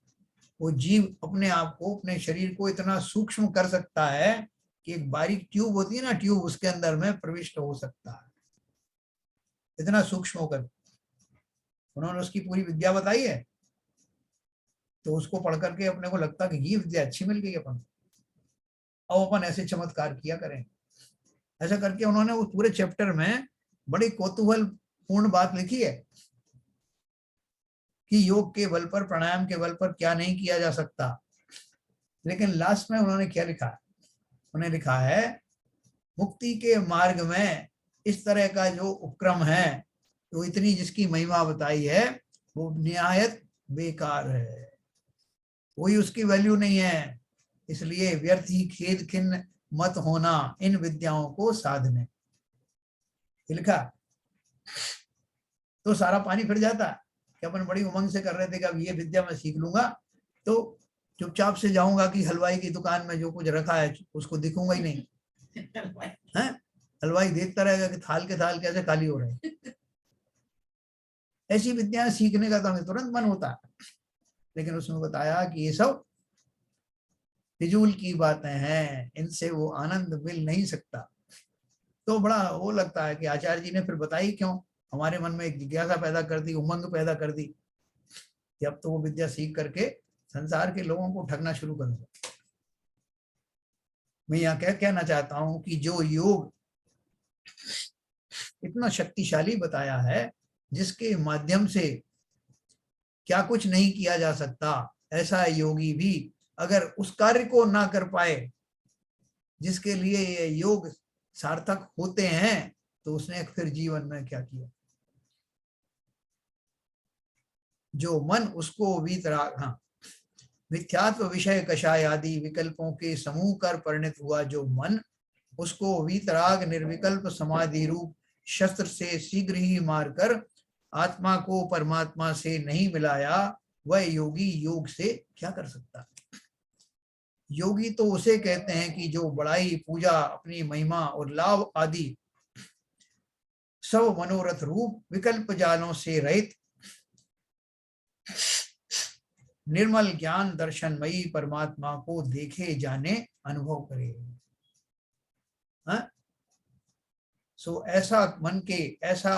वो जीव अपने आप को, अपने शरीर को इतना सूक्ष्म कर सकता है कि एक बारीक ट्यूब होती है ना, ट्यूब, उसके अंदर में प्रविष्ट हो सकता है, इतना सूक्ष्म होकर। उन्होंने उसकी पूरी विद्या बताई है, तो उसको पढ़ करके अपने को लगता कि ये विद्या अच्छी मिल गई अपन, अब अपन ऐसे चमत्कार किया करें। ऐसा करके उन्होंने उस पूरे चैप्टर में बड़ी कौतूहल पूर्ण बात लिखी है कि योग के बल पर, प्राणायाम के बल पर क्या नहीं किया जा सकता। लेकिन लास्ट में उन्होंने क्या लिखा है? उन्होंने लिखा है मुक्ति के मार्ग में इस तरह का जो उपक्रम है, तो इतनी जिसकी महिमा बताई है, वो निहायत बेकार है, कोई उसकी वैल्यू नहीं है। इसलिए व्यर्थ ही खेद खिन्न मत होना इन विद्याओं को साधने। लिखा तो सारा पानी फिर जाता कि अपन बड़ी उमंग से कर रहे थे कि अब ये विद्या मैं सीख लूंगा, तो चुपचाप से जाऊंगा कि हलवाई की दुकान में जो कुछ रखा है उसको दिखूंगा ही नहीं है। हलवाई देखता रहेगा कि थाल के थाल कैसे खाली हो रहे हैं। ऐसी विद्याएं सीखने का तो हमें तुरंत मन होता है, लेकिन उसमें बताया कि ये सब फिजूल की बातें हैं, इनसे वो आनंद मिल नहीं सकता। तो बड़ा वो लगता है कि आचार्य जी ने फिर बताई क्यों, हमारे मन में एक जिज्ञासा पैदा कर दी, उमंग पैदा कर दी कि अब तो वो विद्या सीख करके संसार के लोगों को ठगना शुरू कर दो। मैं यहाँ क्या कहना चाहता हूं कि जो योग इतना शक्तिशाली बताया है, जिसके माध्यम से क्या कुछ नहीं किया जा सकता, ऐसा योगी भी अगर उस कार्य को ना कर पाए जिसके लिए ये योग सार्थक होते हैं, तो उसने फिर जीवन में क्या किया। जो मन उसको वीतराग, हाँ, मिथ्यात्व विषय कषाय आदि विकल्पों के समूह कर परिणत हुआ जो मन, उसको वीतराग निर्विकल्प समाधि रूप शस्त्र से शीघ्र ही मारकर आत्मा को परमात्मा से नहीं मिलाया, वह योगी योग से क्या कर सकता। योगी तो उसे कहते हैं कि जो बड़ाई, पूजा, अपनी महिमा और लाभ आदि सब मनोरथ रूप विकल्प जालों से रहित निर्मल ज्ञान दर्शनमयी परमात्मा को देखे जाने अनुभव करे। सो ऐसा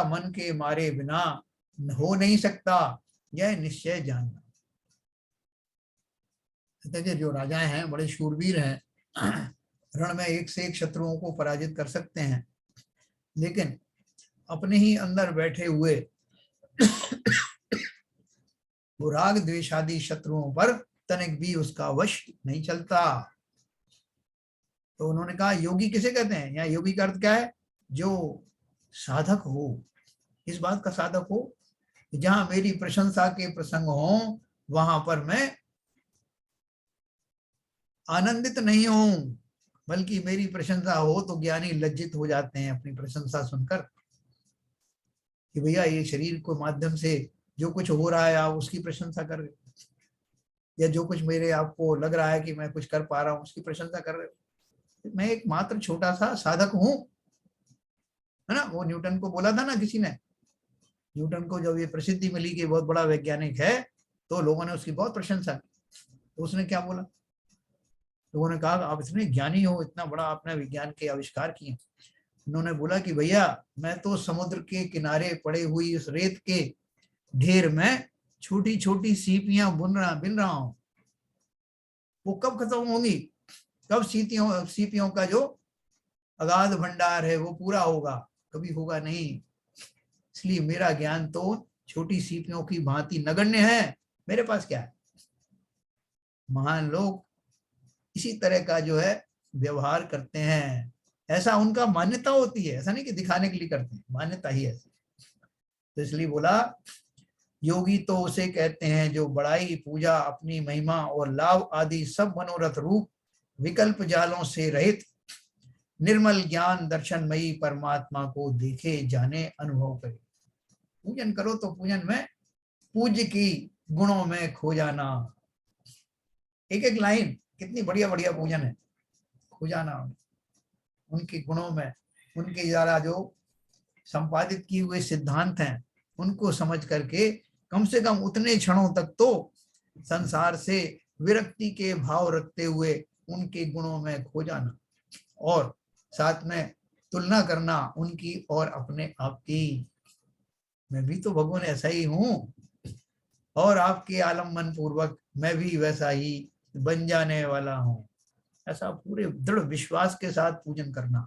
मन के मारे बिना हो नहीं सकता, यह निश्चय जानना। देखिए जो राजाएं हैं बड़े शूरवीर हैं, रण में एक से एक शत्रुओं को पराजित कर सकते हैं, लेकिन अपने ही अंदर बैठे हुए वो राग द्वेषादि शत्रुओं पर तनिक भी उसका वश नहीं चलता। तो उन्होंने कहा योगी किसे कहते हैं, या योगी का अर्थ क्या है, जो साधक हो। इस बात का साधक हो जहां मेरी प्रशंसा के प्रसंग हो, वहां पर मैं आनंदित नहीं हूं, बल्कि मेरी प्रशंसा हो तो ज्ञानी लज्जित हो जाते हैं अपनी प्रशंसा सुनकर कि भैया ये शरीर के माध्यम से जो कुछ हो रहा है आप उसकी प्रशंसा कर रहे हो, या जो कुछ मेरे आपको लग रहा है कि मैं कुछ कर पा रहा हूँ उसकी प्रशंसा कर रहे हो। मैं एक मात्र छोटा सा साधक हूं, है ना। वो न्यूटन को बोला था ना किसी ने, न्यूटन को जब ये प्रसिद्धि मिली कि बहुत बड़ा वैज्ञानिक है, तो लोगों ने उसकी बहुत प्रशंसा की। तो उसने क्या बोला, लोगों ने कहा आप इतने ज्ञानी हो, इतना बड़ा आपने विज्ञान के आविष्कार किए। उन्होंने बोला कि भैया मैं तो समुद्र के किनारे पड़े हुई उस रेत के ढेर में छोटी छोटी सीपियां बिन रहा हूं, वो कब खत्म होंगी, कब सीपियों का जो अगाध भंडार है वो पूरा होगा, कभी होगा नहीं। इसलिए मेरा ज्ञान तो छोटी सीपियों की भांति नगण्य है, मेरे पास क्या है। महान लोग इसी तरह का जो है व्यवहार करते हैं, ऐसा उनका मान्यता होती है, ऐसा नहीं कि दिखाने के लिए करते हैं, मान्यता ही ऐसी। तो इसलिए बोला योगी तो उसे कहते हैं जो बड़ाई, पूजा, अपनी महिमा और लाभ आदि सब मनोरथ रूप विकल्प जालों से रहित निर्मल ज्ञान दर्शनमयी परमात्मा को देखे जाने अनुभव करे। पूजन करो तो पूजन में पूज्य की गुणों में खो जाना। एक एक लाइन कितनी बढ़िया बढ़िया पूजन है, खो जाना उनके गुणों में, उनके द्वारा जो संपादित किए हुए सिद्धांत हैं उनको समझ करके कम से कम उतने क्षणों तक तो संसार से विरक्ति के भाव रखते हुए उनके गुणों में खो जाना, और साथ में तुलना करना उनकी और अपने आप की। मैं भी तो भगवान ऐसा ही हूं, और आपके आलम्बन पूर्वक मैं भी वैसा ही बन जाने वाला हूं। ऐसा पूरे दृढ़ विश्वास के साथ पूजन करना,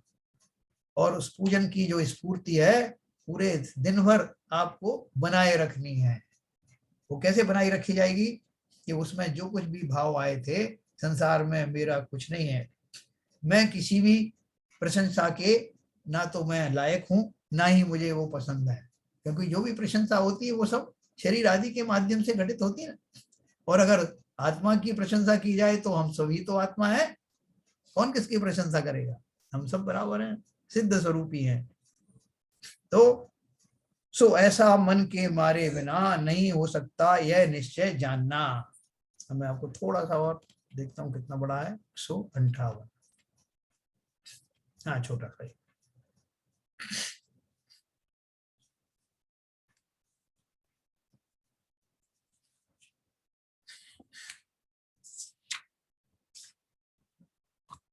और उस पूजन की जो स्फूर्ति है पूरे दिन भर आपको बनाए रखनी है। वो कैसे बनाई रखी जाएगी कि उसमें जो कुछ भी भाव आए थे, संसार में मेरा कुछ नहीं है, मैं किसी भी प्रशंसा के ना तो मैं लायक हूं, ना ही मुझे वो पसंद है, क्योंकि जो भी प्रशंसा होती है वो सब शरीर आदि के माध्यम से घटित होती है ना। और अगर आत्मा की प्रशंसा की जाए तो हम सभी तो आत्मा है, कौन किसकी प्रशंसा करेगा, हम सब बराबर हैं, सिद्ध स्वरूपी हैं। तो सो ऐसा मन के मारे बिना नहीं हो सकता यह निश्चय जानना। मैं आपको थोड़ा सा और देखता हूँ कितना बड़ा है, 158, हाँ छोटा सा।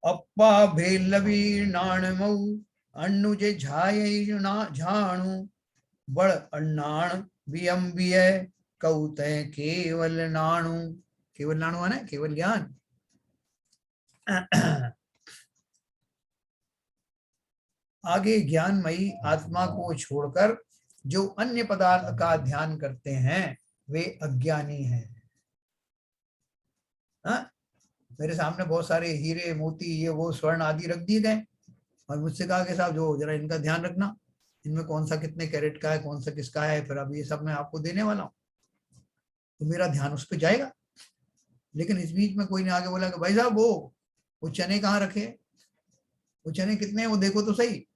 अप्पा भेलवी नाणमऊ अनुज झाय ना झाणु बड़ अन्नाण वियम्बिय कौत केवल नाणु। केवल नाणु है ना, केवल ज्ञान। आगे ज्ञानमयी आत्मा को छोड़कर जो अन्य पदार्थ का ध्यान करते हैं वे अज्ञानी हैं। हाँ? मेरे सामने बहुत सारे हीरे मोती ये वो स्वर्ण आदि रख दिए गए और मुझसे कहा कि साहब जो जरा इनका ध्यान रखना, इनमें कौन सा कितने कैरेट का है, कौन सा किसका है, फिर अब ये सब मैं आपको देने वाला हूँ, तो मेरा ध्यान उस पर जाएगा। लेकिन इस बीच में कोई ने आगे बोला कि भाई साहब वो चने कहाँ रखे, वो चने कितने हैं वो देखो तो सही,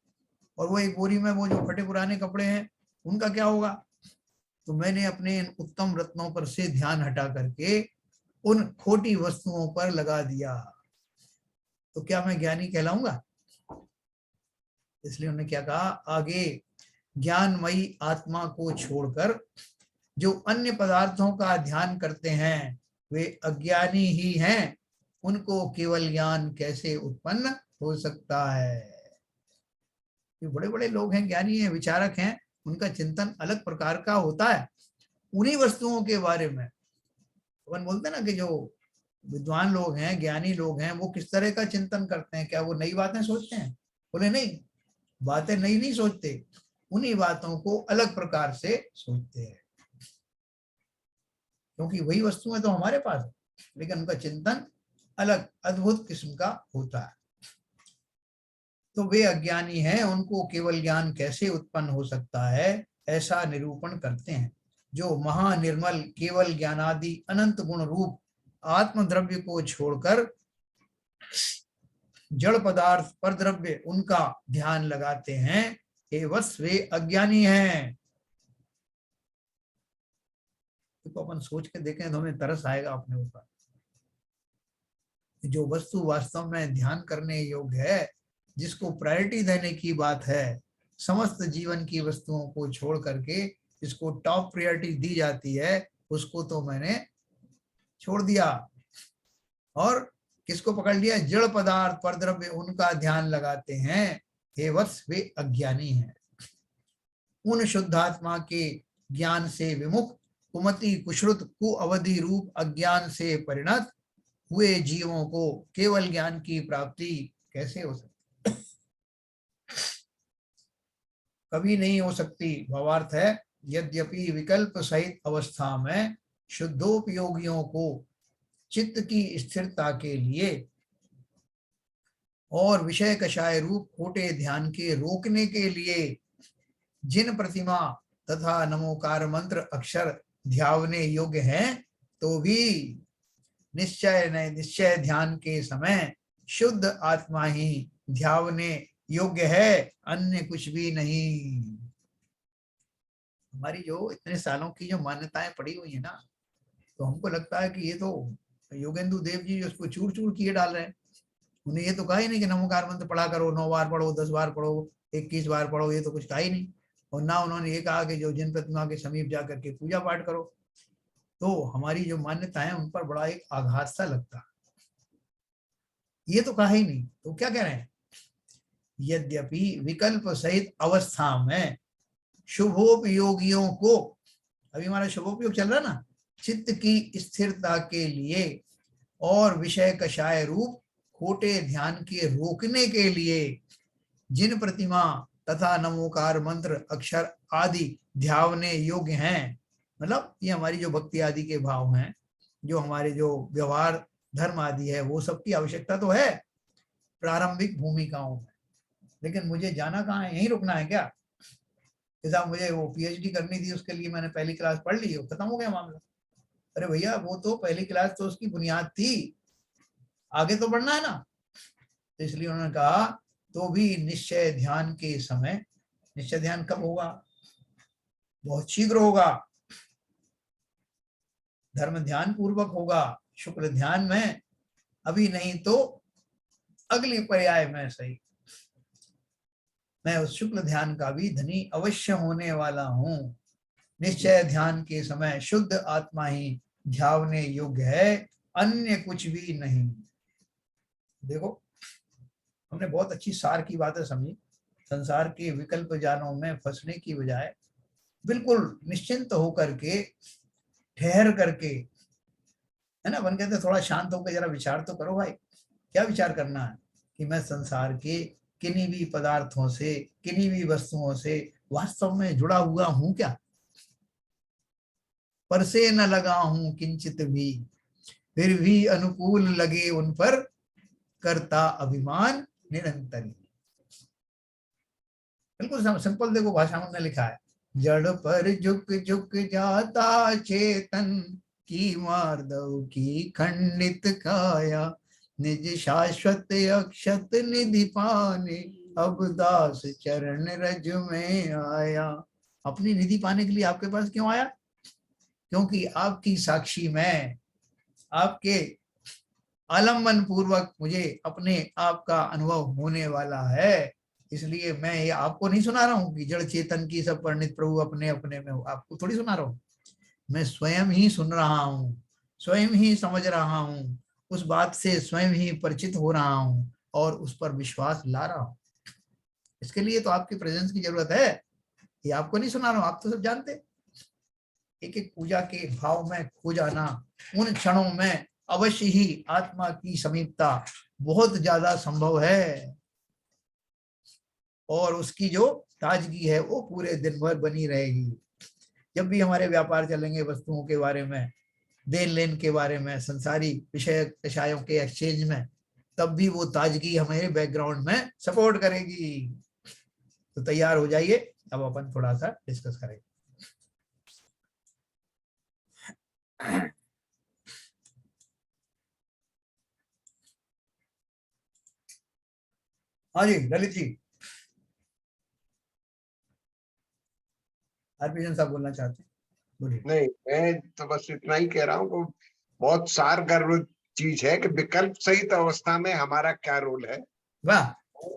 और वो एक बोरी में वो जो फटे पुराने कपड़े हैं उनका क्या होगा। तो मैंने अपने इन उत्तम रत्नों पर से ध्यान हटा करके उन खोटी वस्तुओं पर लगा दिया, तो क्या मैं ज्ञानी कहलाऊंगा? इसलिए उन्होंने क्या कहा आगे, ज्ञानमयी आत्मा को छोड़कर जो अन्य पदार्थों का ध्यान करते हैं वे अज्ञानी ही हैं, उनको केवल ज्ञान कैसे उत्पन्न हो सकता है। जो बड़े बड़े लोग हैं, ज्ञानी हैं, विचारक हैं, उनका चिंतन अलग प्रकार का होता है उन्हीं वस्तुओं के बारे में। अपन बोलते हैं ना कि जो विद्वान लोग हैं, ज्ञानी लोग हैं, वो किस तरह का चिंतन करते हैं, क्या वो नई बातें सोचते हैं? बोले नहीं, बातें नई नहीं सोचते, उन्हीं बातों को अलग प्रकार से सोचते हैं, क्योंकि वही वस्तुएं तो हमारे पास है, लेकिन उनका चिंतन अलग अद्भुत किस्म का होता है। तो वे अज्ञानी हैं, उनको केवल ज्ञान कैसे उत्पन्न हो सकता है, ऐसा निरूपण करते हैं। जो महानिर्मल केवल ज्ञानादि अनंत गुण रूप आत्म द्रव्य को छोड़कर जड़ पदार्थ पर द्रव्य उनका ध्यान लगाते हैं, हे वत्स वे अज्ञानी हैं। तो अपन सोच के देखें तो हमें तरस आएगा अपने ऊपर। जो वस्तु वास्तव में ध्यान करने योग्य है, जिसको प्रायोरिटी देने की बात है, समस्त जीवन की वस्तुओं को छोड़ करके जिसको टॉप प्रायोरिटी दी जाती है, उसको तो मैंने छोड़ दिया और किसको पकड़ लिया? जड़ पदार्थ पर द्रव्य उनका ध्यान लगाते हैं, हे वत्स वे अज्ञानी हैं। उन शुद्धात्मा के ज्ञान से विमुख कुमति कुश्रुत कु अवधि रूप अज्ञान से परिणत हुए जीवों को केवल ज्ञान की प्राप्ति कैसे हो सकती? कभी नहीं हो सकती। भावार्थ है, यद्यपि विकल्प सहित अवस्था में शुद्धोपयोगियों को चित्त की स्थिरता के लिए और विषय कषाय रूप खोटे ध्यान के रोकने के लिए जिन प्रतिमा तथा नमोकार मंत्र अक्षर ध्यावने योग्य हैं, तो भी निश्चय ध्यान के समय शुद्ध आत्मा ही ध्यावने योग्य है, अन्य कुछ भी नहीं। हमारी जो इतने सालों की जो मान्यताएं पड़ी हुई है ना, तो हमको लगता है कि ये तो योगेंदु देव जी उसको चूर चूर किए डाल रहे हैं। उन्हें ये तो कहा ही नहीं कि नमोकार मंत्र पढ़ा करो, 9 बार पढ़ो, 10 बार पढ़ो, 21 बार पढ़ो, ये तो कुछ कहा ही नहीं। और ना उन्होंने ये कहा कि जो जिन प्रतिमा के समीप जाकर के पूजा पाठ करो। तो हमारी जो मान्यता है उन पर बड़ा एक आघात सा लगता है। ये तो कहा ही नहीं, तो क्या कह रहे हैं? यद्यपि विकल्प सहित अवस्था में शुभोपयोगियों को, अभी हमारा शुभोपयोग चल रहा ना, चित्त की स्थिरता के लिए और विषय कषाय रूप खोटे ध्यान के रोकने के लिए जिन प्रतिमा तथा नमोकार मंत्र अक्षर आदि ध्यावने योग्य हैं, मतलब ये हमारी जो भक्ति आदि के भाव हैं, जो हमारे जो व्यवहार धर्म आदि है, वो सबकी आवश्यकता तो है प्रारंभिक भूमिकाओं में, लेकिन मुझे जाना कहाँ है, यहीं रुकना है क्या? जैसा मुझे वो पीएचडी करनी थी, उसके लिए मैंने पहली क्लास पढ़ ली, खत्म हो गया मामला। अरे भैया वो तो पहली क्लास तो उसकी बुनियाद थी, आगे तो बढ़ना है ना। तो इसलिए उन्होंने कहा तो भी निश्चय ध्यान के समय, निश्चय ध्यान कब होगा? बहुत शीघ्र होगा, धर्म ध्यान पूर्वक होगा, शुक्ल ध्यान में, अभी नहीं तो अगली पर्याय में सही। मैं उस शुक्ल ध्यान का भी धनी अवश्य होने वाला हूं। निश्चय ध्यान के समय शुद्ध आत्मा ही ध्यावने योग्य है, अन्य कुछ भी नहीं। देखो हमने बहुत अच्छी सार की बातें समझी। संसार के विकल्प जानों में फंसने की बजाय बिल्कुल निश्चिंत होकर के, ठहर करके, है ना, बन कहते थोड़ा शांत होकर जरा विचार तो करो भाई। क्या विचार करना है कि मैं संसार के किन्हीं भी पदार्थों से, किन्हीं भी वस्तुओं से वास्तव में जुड़ा हुआ हूं क्या? पर से न लगा हूं किंचित भी, फिर भी अनुकूल लगे उन पर करता अभिमान निरंतर। बिल्कुल सिंपल, देखो भाषा में लिखा है, जड़ पर झुक झुक जाता चेतन, की मार्दव की खंडित काया, निज शाश्वत अक्षत निधि पाने, अब दास चरण रज में आया। अपनी निधि पाने के लिए आपके पास क्यों आया? क्योंकि आपकी साक्षी में, आपके आलम्बन पूर्वक मुझे अपने आप का अनुभव होने वाला है। इसलिए मैं ये आपको नहीं सुना रहा हूँ कि जड़ चेतन की सब परिणित प्रभु अपने अपने में हो, आपको थोड़ी सुना रहा हूँ। मैं स्वयं ही सुन रहा हूँ, स्वयं ही समझ रहा हूँ, उस बात से स्वयं ही परिचित हो रहा हूँ और उस पर विश्वास ला रहा हूँ। इसके लिए तो आपकी प्रेजेंस की जरूरत है। ये आपको नहीं सुना रहा हूँ, आप तो सब जानते। एक एक पूजा के भाव में खो जाना, उन क्षणों में अवश्य ही आत्मा की समीपता बहुत ज्यादा संभव है, और उसकी जो ताजगी है वो पूरे दिन भर बनी रहेगी। जब भी हमारे व्यापार चलेंगे वस्तुओं के बारे में, देन लेन के बारे में, संसारी विषय विषयों के एक्सचेंज में, तब भी वो ताजगी हमारे बैकग्राउंड में सपोर्ट करेगी। तो तैयार हो जाइए, अब अपन थोड़ा सा डिस्कस करेंगे। हाँ जी ललित जी, हरभजन साहब बोलना चाहते हैं, बोलिए। नहीं, मैं तो बस इतना ही कह रहा हूँ कि बहुत सार गर्व चीज है कि विकल्प सहित अवस्था में हमारा क्या रोल है, वाह,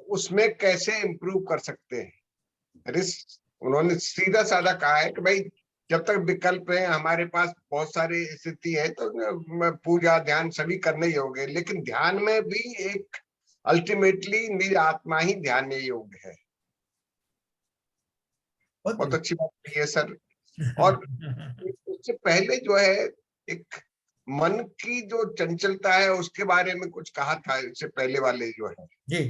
उसमें कैसे इम्प्रूव कर सकते हैं। अरे उन्होंने सीधा साधा कहा है कि भाई जब तक विकल्प है हमारे पास, बहुत सारी स्थिति है, तो पूजा ध्यान सभी करने ही होंगे, लेकिन ध्यान में भी एक अल्टीमेटली निज आत्मा ही ध्यान योग्य है। बहुत अच्छी बात कही है सर। और उससे पहले जो है, एक मन की जो चंचलता है उसके बारे में कुछ कहा था इससे पहले वाले जो है जी,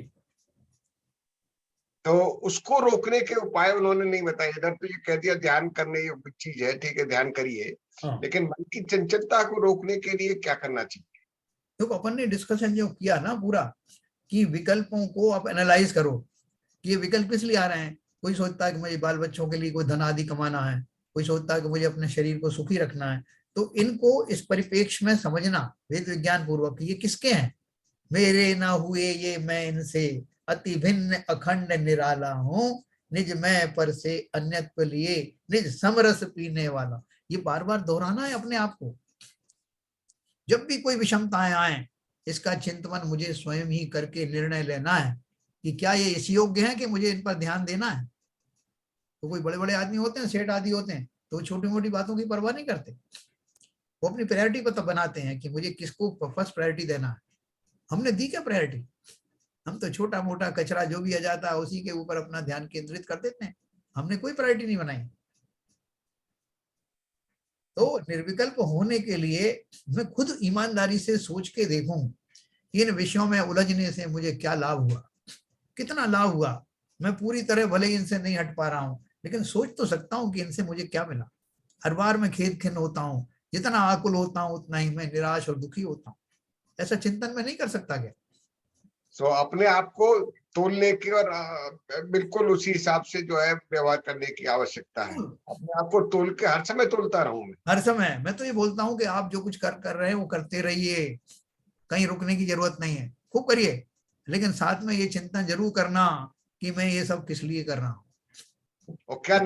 तो उसको रोकने के उपाय उन्होंने नहीं बताए। इधर तो ये कह दिया ध्यान करने योग्य चीज है, ठीक है ध्यान करिए, हाँ। लेकिन मन की चंचलता को रोकने के लिए क्या करना चाहिए? तो अपन ने डिस्कशन जो किया ना पूरा, कि विकल्पों को आप एनालाइज करो कि ये विकल्प किस लिए आ रहे हैं। कोई सोचता है कि मुझे बाल बच्चों के लिए कोई धन आदि कमाना है, कोई सोचता है कि मुझे अपने शरीर को सुखी रखना है। तो इनको इस परिप्रेक्ष्य में समझना वेद विज्ञान पूर्वक, ये किसके हैं। मेरे ना हुए ये मैं इनसे, अति भिन्न अखंड निराला हूं, निज मैं पर से अन्यत्व लिए, निज समरस पीने वाला। ये बार बार दोहराना है अपने आप को। जब भी कोई विषमताएं आए, इसका चिंतन मुझे स्वयं ही करके निर्णय लेना है कि क्या ये इस योग्य है कि मुझे इन पर ध्यान देना है। तो कोई बड़े बड़े आदमी होते हैं, सेठ आदि होते हैं, तो छोटी मोटी बातों की परवाह नहीं करते। वो अपनी प्रायोरिटी को तो बनाते हैं कि मुझे किसको फर्स्ट प्रायोरिटी देना है। हमने दी क्या प्रायोरिटी? हम तो छोटा मोटा कचरा जो भी आ जाता है उसी के ऊपर अपना ध्यान केंद्रित कर देते हैं। हमने कोई प्रायोरिटी नहीं बनाई। तो निर्विकल्प होने के लिए मैं खुद ईमानदारी से सोच के देखूं कि इन विषयों में उलझने से मुझे क्या लाभ हुआ, कितना लाभ हुआ। मैं पूरी तरह भले इनसे नहीं हट पा रहा हूं, लेकिन सोच तो सकता हूं कि इनसे मुझे क्या मिला। हर बार मैं खेद खिन्न होता हूँ, जितना आकुल होता हूँ उतना ही मैं निराश और दुखी होता हूँ। ऐसा चिंतन मैं नहीं कर सकता क्या? सो अपने आप को तोलने की और बिल्कुल उसी हिसाब से जो है व्यवहार करने की आवश्यकता है। अपने आप को तोल के हर समय तोलता रहूं मैं। हर समय मैं तो ये बोलता हूँ कि आप जो कुछ कर रहे हैं वो करते रहिए, कहीं रुकने की जरूरत नहीं है, खूब करिए, लेकिन साथ में ये चिंतन जरूर करना कि मैं ये सब किस लिए कर रहा हूँ, और क्या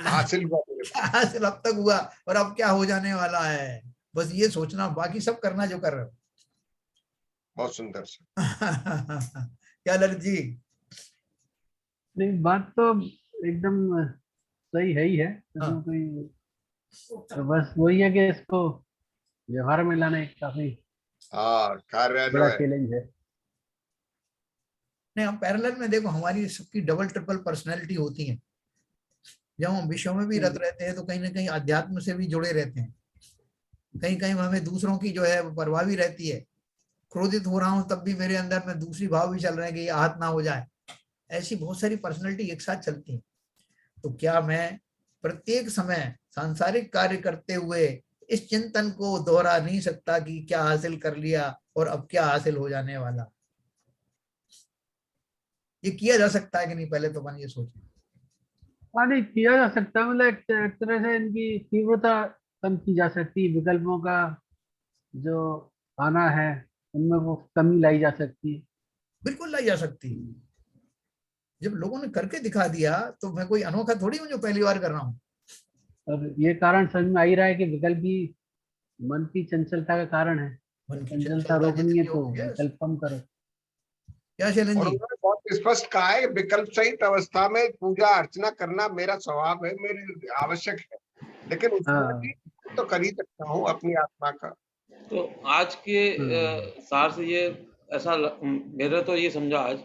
हासिल हुआ मेरे को। क्या हासिल अब तक हुआ और अब क्या हो जाने वाला है, बस ये सोचना, बाकी सब करना जो कर रहे हो। बहुत सुंदर से। क्या ललित जी? नहीं, बात तो एकदम सही है ही है, हाँ इसमें कोई, तो बस वही है कि इसको व्यवहार में लाना एक काफी हाँ, कार्य जो बड़ा है। चैलेंज है। नहीं, हम पैरेलल में देखो हमारी सबकी डबल ट्रिपल पर्सनैलिटी होती है। जब हम विषयों में भी रत रहते हैं तो कहीं ना कहीं अध्यात्म से भी जुड़े रहते हैं, कहीं कहीं हमें दूसरों की जो है परवाह भी रहती है। क्रोधित हो रहा हूं तब भी मेरे अंदर में दूसरी भाव भी चल रहे हैं कि ये आहत ना हो जाए। ऐसी बहुत सारी पर्सनैलिटी एक साथ चलती है। तो क्या मैं प्रत्येक समय सांसारिक कार्य करते हुए इस चिंतन को दोहरा नहीं सकता कि क्या हासिल कर लिया और अब क्या हासिल हो जाने वाला? ये किया जा सकता है कि नहीं, पहले तो मन ये सोचे। हाँ, नहीं किया जा सकता है, मतलब एक तरह से इनकी तीव्रता कम की जा सकती है, विकल्पों का जो आना है उनमें वो कमी लाई जा सकती है। बिल्कुल लाई जा सकती है। जब लोगों ने करके दिखा दिया तो मैं कोई अनोखा थोड़ी हूँ जो पहली बार कर रहा हूँ। और ये कारण समझ में आ ही रहा है कि विकल्प भी मन की चंचलता का कारण है। मन की चंचलता चंचलता रोकनी है जितनी तो होगी, यस। विकल्प कम करो। क्या शैलन और जी? उन्होंने बहुत स्पष्ट कहा है, विकल्प सहित अवस्था में पूजा अर्चना करना मेरा स्वभाव है, मेरी आवश्यक है, लेकिन उसमें भी हाँ। तो कर ही सकता हूँ अपनी आत्मा का। तो आज के हम्म। सार से ये मेरा तो ये समझा आज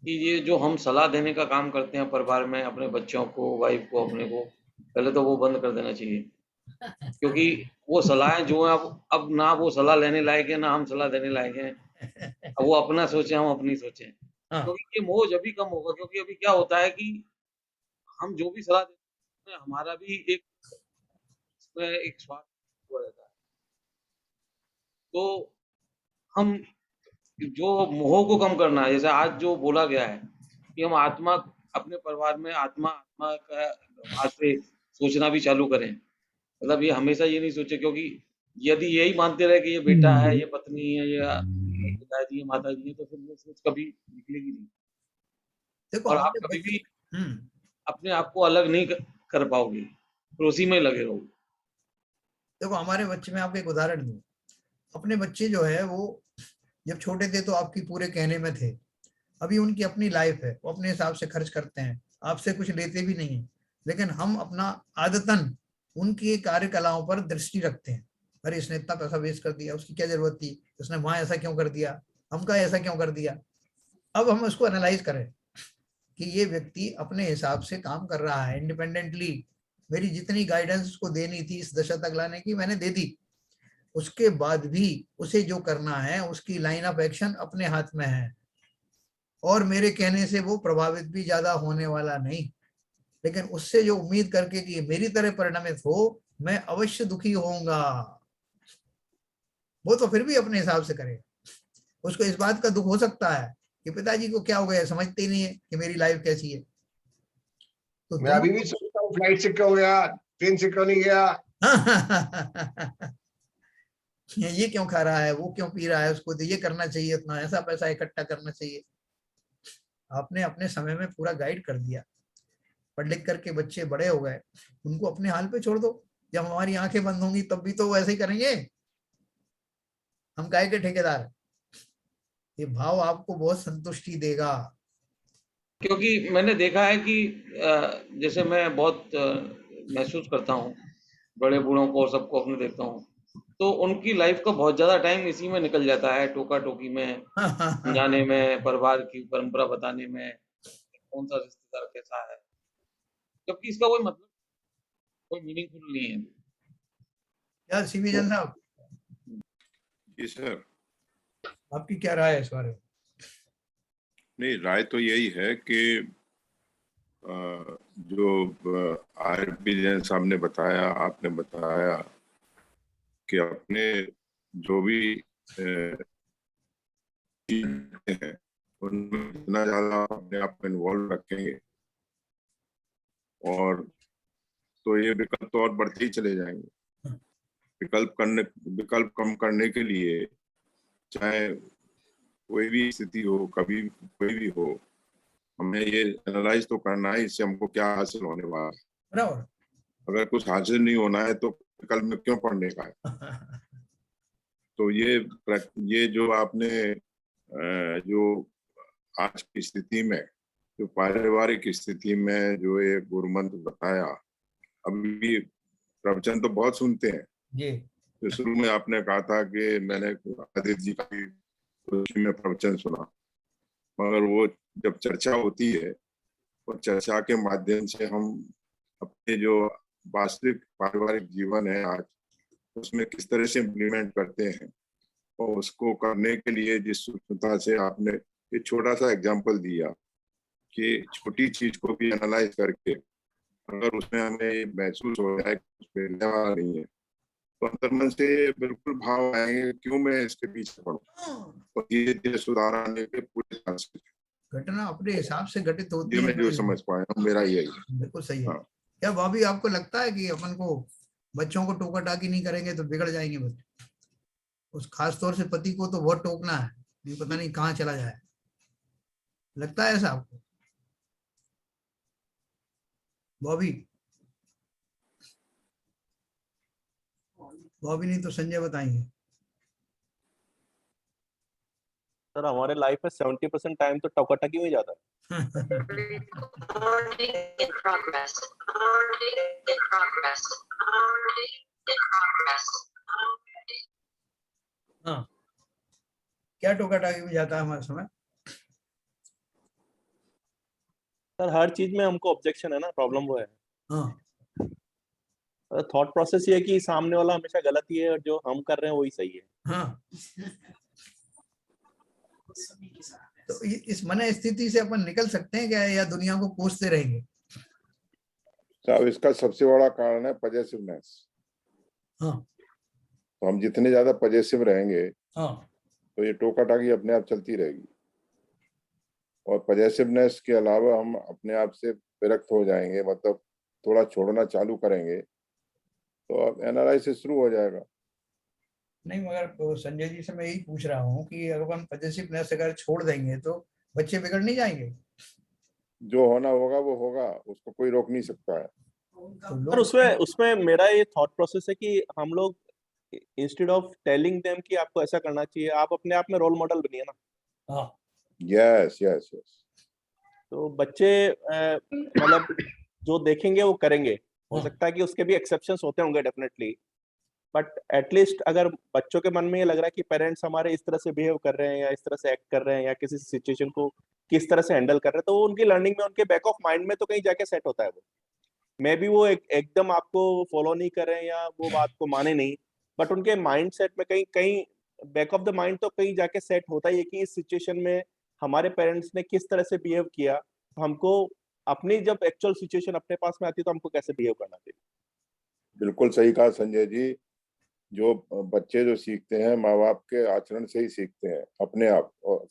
कि ये जो हम सलाह देने का काम करते हैं परिवार में अपने बच्चों को, वाइफ को, अपने को, पहले तो वो बंद कर देना चाहिए, क्योंकि वो सलाहें जो है अब ना वो सलाह लेने लायक है ना हम सलाह देने लायक हैं। अब वो अपना सोचे, हम अपनी सोचें, हाँ, क्योंकि ये मोह जब भी कम होगा, क्योंकि अभी क्या होता है कि हम जो भी सलाह देते हैं हमारा भी एक इसमें एक स्वार्थ हुआ रहता है। तो हम जो मोह को कम करना है, जैसे आज जो बोला गया है कि हम आत्मा अपने परिवार में आत्मा आत्मा का व्यवहार से सोचना भी चालू करें। मतलब ये हमेशा ये नहीं सोचे, क्योंकि यदि यही मानते रहे कि ये बेटा है, ये पत्नी है, या पिताजी है, माताजी है, तो फिर वो सोच कभी निकलेगी नहीं देखो और आप हमारे कभी बच्चे। भी अपने आप को अलग नहीं कर पाओगे, फिर उसी में लगे रहोगे। देखो हमारे बच्चे, में आपको एक उदाहरण दूं। अपने बच्चे जो है वो जब छोटे थे तो आपकी पूरे कहने में थे। अभी उनकी अपनी लाइफ है, वो अपने हिसाब से खर्च करते हैं, आपसे कुछ लेते भी नहीं है। लेकिन हम अपना आदतन उनकी कार्यकलाओं पर दृष्टि रखते हैं। अरे इसने इतना पैसा वेस्ट कर दिया, उसकी क्या जरूरत थी, उसने वहां ऐसा क्यों कर दिया, हमका ऐसा क्यों कर दिया। अब हम उसको एनालाइज करें कि ये व्यक्ति अपने हिसाब से काम कर रहा है इंडिपेंडेंटली। मेरी जितनी गाइडेंस उसको देनी थी इस दशा तक लाने की मैंने दे दी, उसके बाद भी उसे जो करना है उसकी लाइन ऑफ एक्शन अपने हाथ में है, और मेरे कहने से वो प्रभावित भी ज्यादा होने वाला नहीं। लेकिन उससे जो उम्मीद करके कि मेरी तरह परिणमित हो, मैं अवश्य दुखी होऊंगा, वो तो फिर भी अपने हिसाब से करेगा। उसको इस बात का दुख हो सकता है कि पिताजी को क्या हो गया, समझते ही नहीं है कि मेरी लाइफ कैसी है। तो मैं दोनों अभी भी सोचता हूँ फ्लाइट से क्यों गया, ट्रेन से क्यों नहीं गया। ये क्यों खा रहा है, वो क्यों पी रहा है, उसको तो ये करना चाहिए, इतना ऐसा पैसा इकट्ठा करना चाहिए। आपने अपने समय में पूरा गाइड कर दिया, पढ़ लिख करके बच्चे बड़े हो गए, उनको अपने हाल पे छोड़ दो। जब हमारी आंखें बंद होंगी तब भी तो वो ऐसे ही करेंगे, हम काहे के ठेकेदार हैं? ये भाव आपको बहुत संतुष्टि देगा। क्योंकि मैंने देखा है कि जैसे मैं बहुत महसूस करता हूँ बड़े बूढ़ों को और सबको अपने देखता हूँ, तो उनकी लाइफ का बहुत ज्यादा टाइम इसी में निकल जाता है, टोका टोकी में, समझाने में, परिवार की परंपरा बताने में, कौन सा रिश्तेदार कैसा है, जबकि इसका कोई मतलब, कोई मीनिंगफुल नहीं है। क्या सीवी जन साहब, जी सर। आपकी क्या राय है इस बारे में? नहीं, राय तो यही है कि जो आरपी जैन साहब ने बताया, आपने बताया कि अपने जो भी हैं उनमें इतना ज्यादा अपने आप में इन्वॉल्व रखेंगे और तो ये विकल्प तो और बढ़ते ही चले जाएंगे। विकल्प कम करने के लिए चाहे कोई भी स्थिति हो, कभी कोई भी हो, हमें ये एनालाइज तो करना है इससे हमको क्या हासिल होने वाला है। बराबर। अगर कुछ हासिल नहीं होना है तो विकल्प में क्यों पढ़ने का है। तो ये जो आपने जो आज की स्थिति में, जो पारिवारिक स्थिति में जो एक गुरुमंत्र बताया, अभी प्रवचन तो बहुत सुनते हैं जी। तो शुरू में आपने कहा था कि मैंने आदित्य जी का में प्रवचन सुना, मगर वो जब चर्चा होती है और चर्चा के माध्यम से हम अपने जो वास्तविक पारिवारिक जीवन है आज उसमें किस तरह से इम्प्लीमेंट करते हैं और उसको करने के लिए जिस सूक्ष्मता से आपने एक छोटा सा एग्जाम्पल दिया कि छोटी चीज को भी एनालाइज करके अगर उसमें हमें महसूस हो जाए कि कुछ मिलने वाला नहीं है तो अंतर्मन से बिल्कुल भाव आएंगे क्यों मैं इसके पीछे पड़ूं और धीरे धीरे सुधार आने के पूरे चांसेस। घटना अपने हिसाब से घटित होती ये है। मैं जो समझ पाया हूँ मेरा यही है। बिल्कुल सही है। हाँ। क्या भाभी आपको लगता है कि अपन को बच्चों को टोका टाकी नहीं करेंगे तो बिगड़ जाएंगे बच्चे? उस खास तौर से पति को तो बहुत टोकना है, ये पता नहीं कहाँ चला जाए। लगता है ऐसा आपको भाभी? भाभी नहीं तो संजय बताएंगे। सर हमारे लाइफ में 70% टाइम तो टोकाटकी में ही जाता है। हाँ, क्या टोका टाकी में जाता है हमारा समय? सर हर चीज में हमको ऑब्जेक्शन है ना, प्रॉब्लम वो है। हाँ, थॉट प्रोसेस ये है कि सामने वाला हमेशा गलत ही है और जो हम कर रहे हैं वही सही है। हाँ। तो इस मन स्थिति से अपन निकल सकते हैं क्या, या दुनिया को कोसते रहेंगे? साहब इसका सबसे बड़ा कारण है पजेसिवनेस। हाँ। तो हम जितने ज्यादा पजेसिव रहेंगे हाँ। तो ये टोका टाकी अपने आप चलती रहेगी और पजेसिवनेस के अलावा हम अपने आप से विरक्त हो जाएंगे, मतलब थोड़ा छोड़ना चालू करेंगे तो अब एनालिसिस शुरू हो जाएगा। नहीं, मगर संजय जी से मैं यही पूछ रहा हूँ कि अगर अपन पजेसिवनेस अगर छोड़ देंगे तो बच्चे बिगड़ नहीं जाएंगे? जो होना होगा वो होगा, उसको कोई रोक नहीं सकता है। तो सर उसमें मेरा ये थॉट प्रोसेस है कि हम लोग इंस्टेड ऑफ टेलिंग देम कि आपको ऐसा करना चाहिए, आप अपने आप में रोल मॉडल बनिए ना। हाँ। Yes yes yes. तो बच्चे मतलब जो देखेंगे वो करेंगे। हो सकता है कि उसके भी एक्सेप्शंस होते होंगे डेफिनेटली, बट एटलीस्ट अगर बच्चों के मन में ये लग रहा है कि पेरेंट्स हमारे इस तरह से बिहेव कर रहे हैं या इस तरह से एक्ट कर रहे हैं या किसी सिचुएशन को किस तरह से हैंडल कर रहे हैं, तो वो उनकी लर्निंग में, उनके बैक ऑफ माइंड में तो कहीं जाके सेट होता है। वो मे बी वो एकदम आपको फॉलो नहीं कर रहे हैं या वो बात को माने नहीं, बट उनके माइंड सेट में कहीं कहीं बैक ऑफ द माइंड तो कहीं जाके सेट होता ही है कि इस सिचुएशन में हमारे पेरेंट्स ने किस तरह से बिहेव किया, तो हमको अपनी जब एक्चुअल सिचुएशन अपने पास में आती है तो हमको कैसे बिहेव करना चाहिए। बिल्कुल सही कहा संजय जी। जो बच्चे जो सीखते हैं माँ बाप के आचरण से ही सीखते हैं अपने आप, और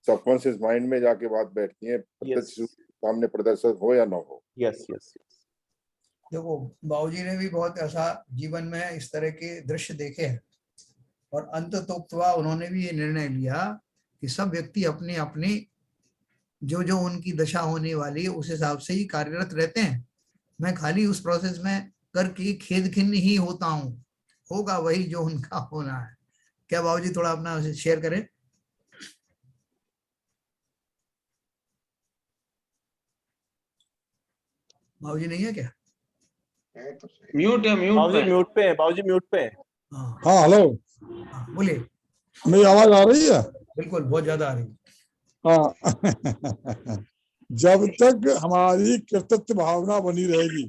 सबकॉन्शियस माइंड में जाके बात बैठती है, प्रत्यक्ष सामने प्रदर्शन हो या ना हो। Yes yes. देखो, बाबूजी ने भी बहुत ऐसा जीवन में इस तरह के दृश्य देखे हैं और अंततोक्तवा उन्होंने भी ये निर्णय लिया कि सब व्यक्ति अपने अपने जो जो उनकी दशा होने वाली है उस हिसाब से ही कार्यरत रहते हैं। मैं खाली उस प्रोसेस में करके खेद खिन्न ही होता हूँ, होगा वही जो उनका होना है। क्या बाबूजी थोड़ा अपना शेयर करें? बाबूजी नहीं है क्या? म्यूट है, म्यूट बाबूजी में। म्यूट पे है, बाबूजी म्यूट पे है। हाँ हेलो, बोलिए। मेरी आवाज आ रही है? बिल्कुल, बहुत ज्यादा आ रही है। हाँ। जब तक हमारी कर्तव्य भावना बनी रहेगी,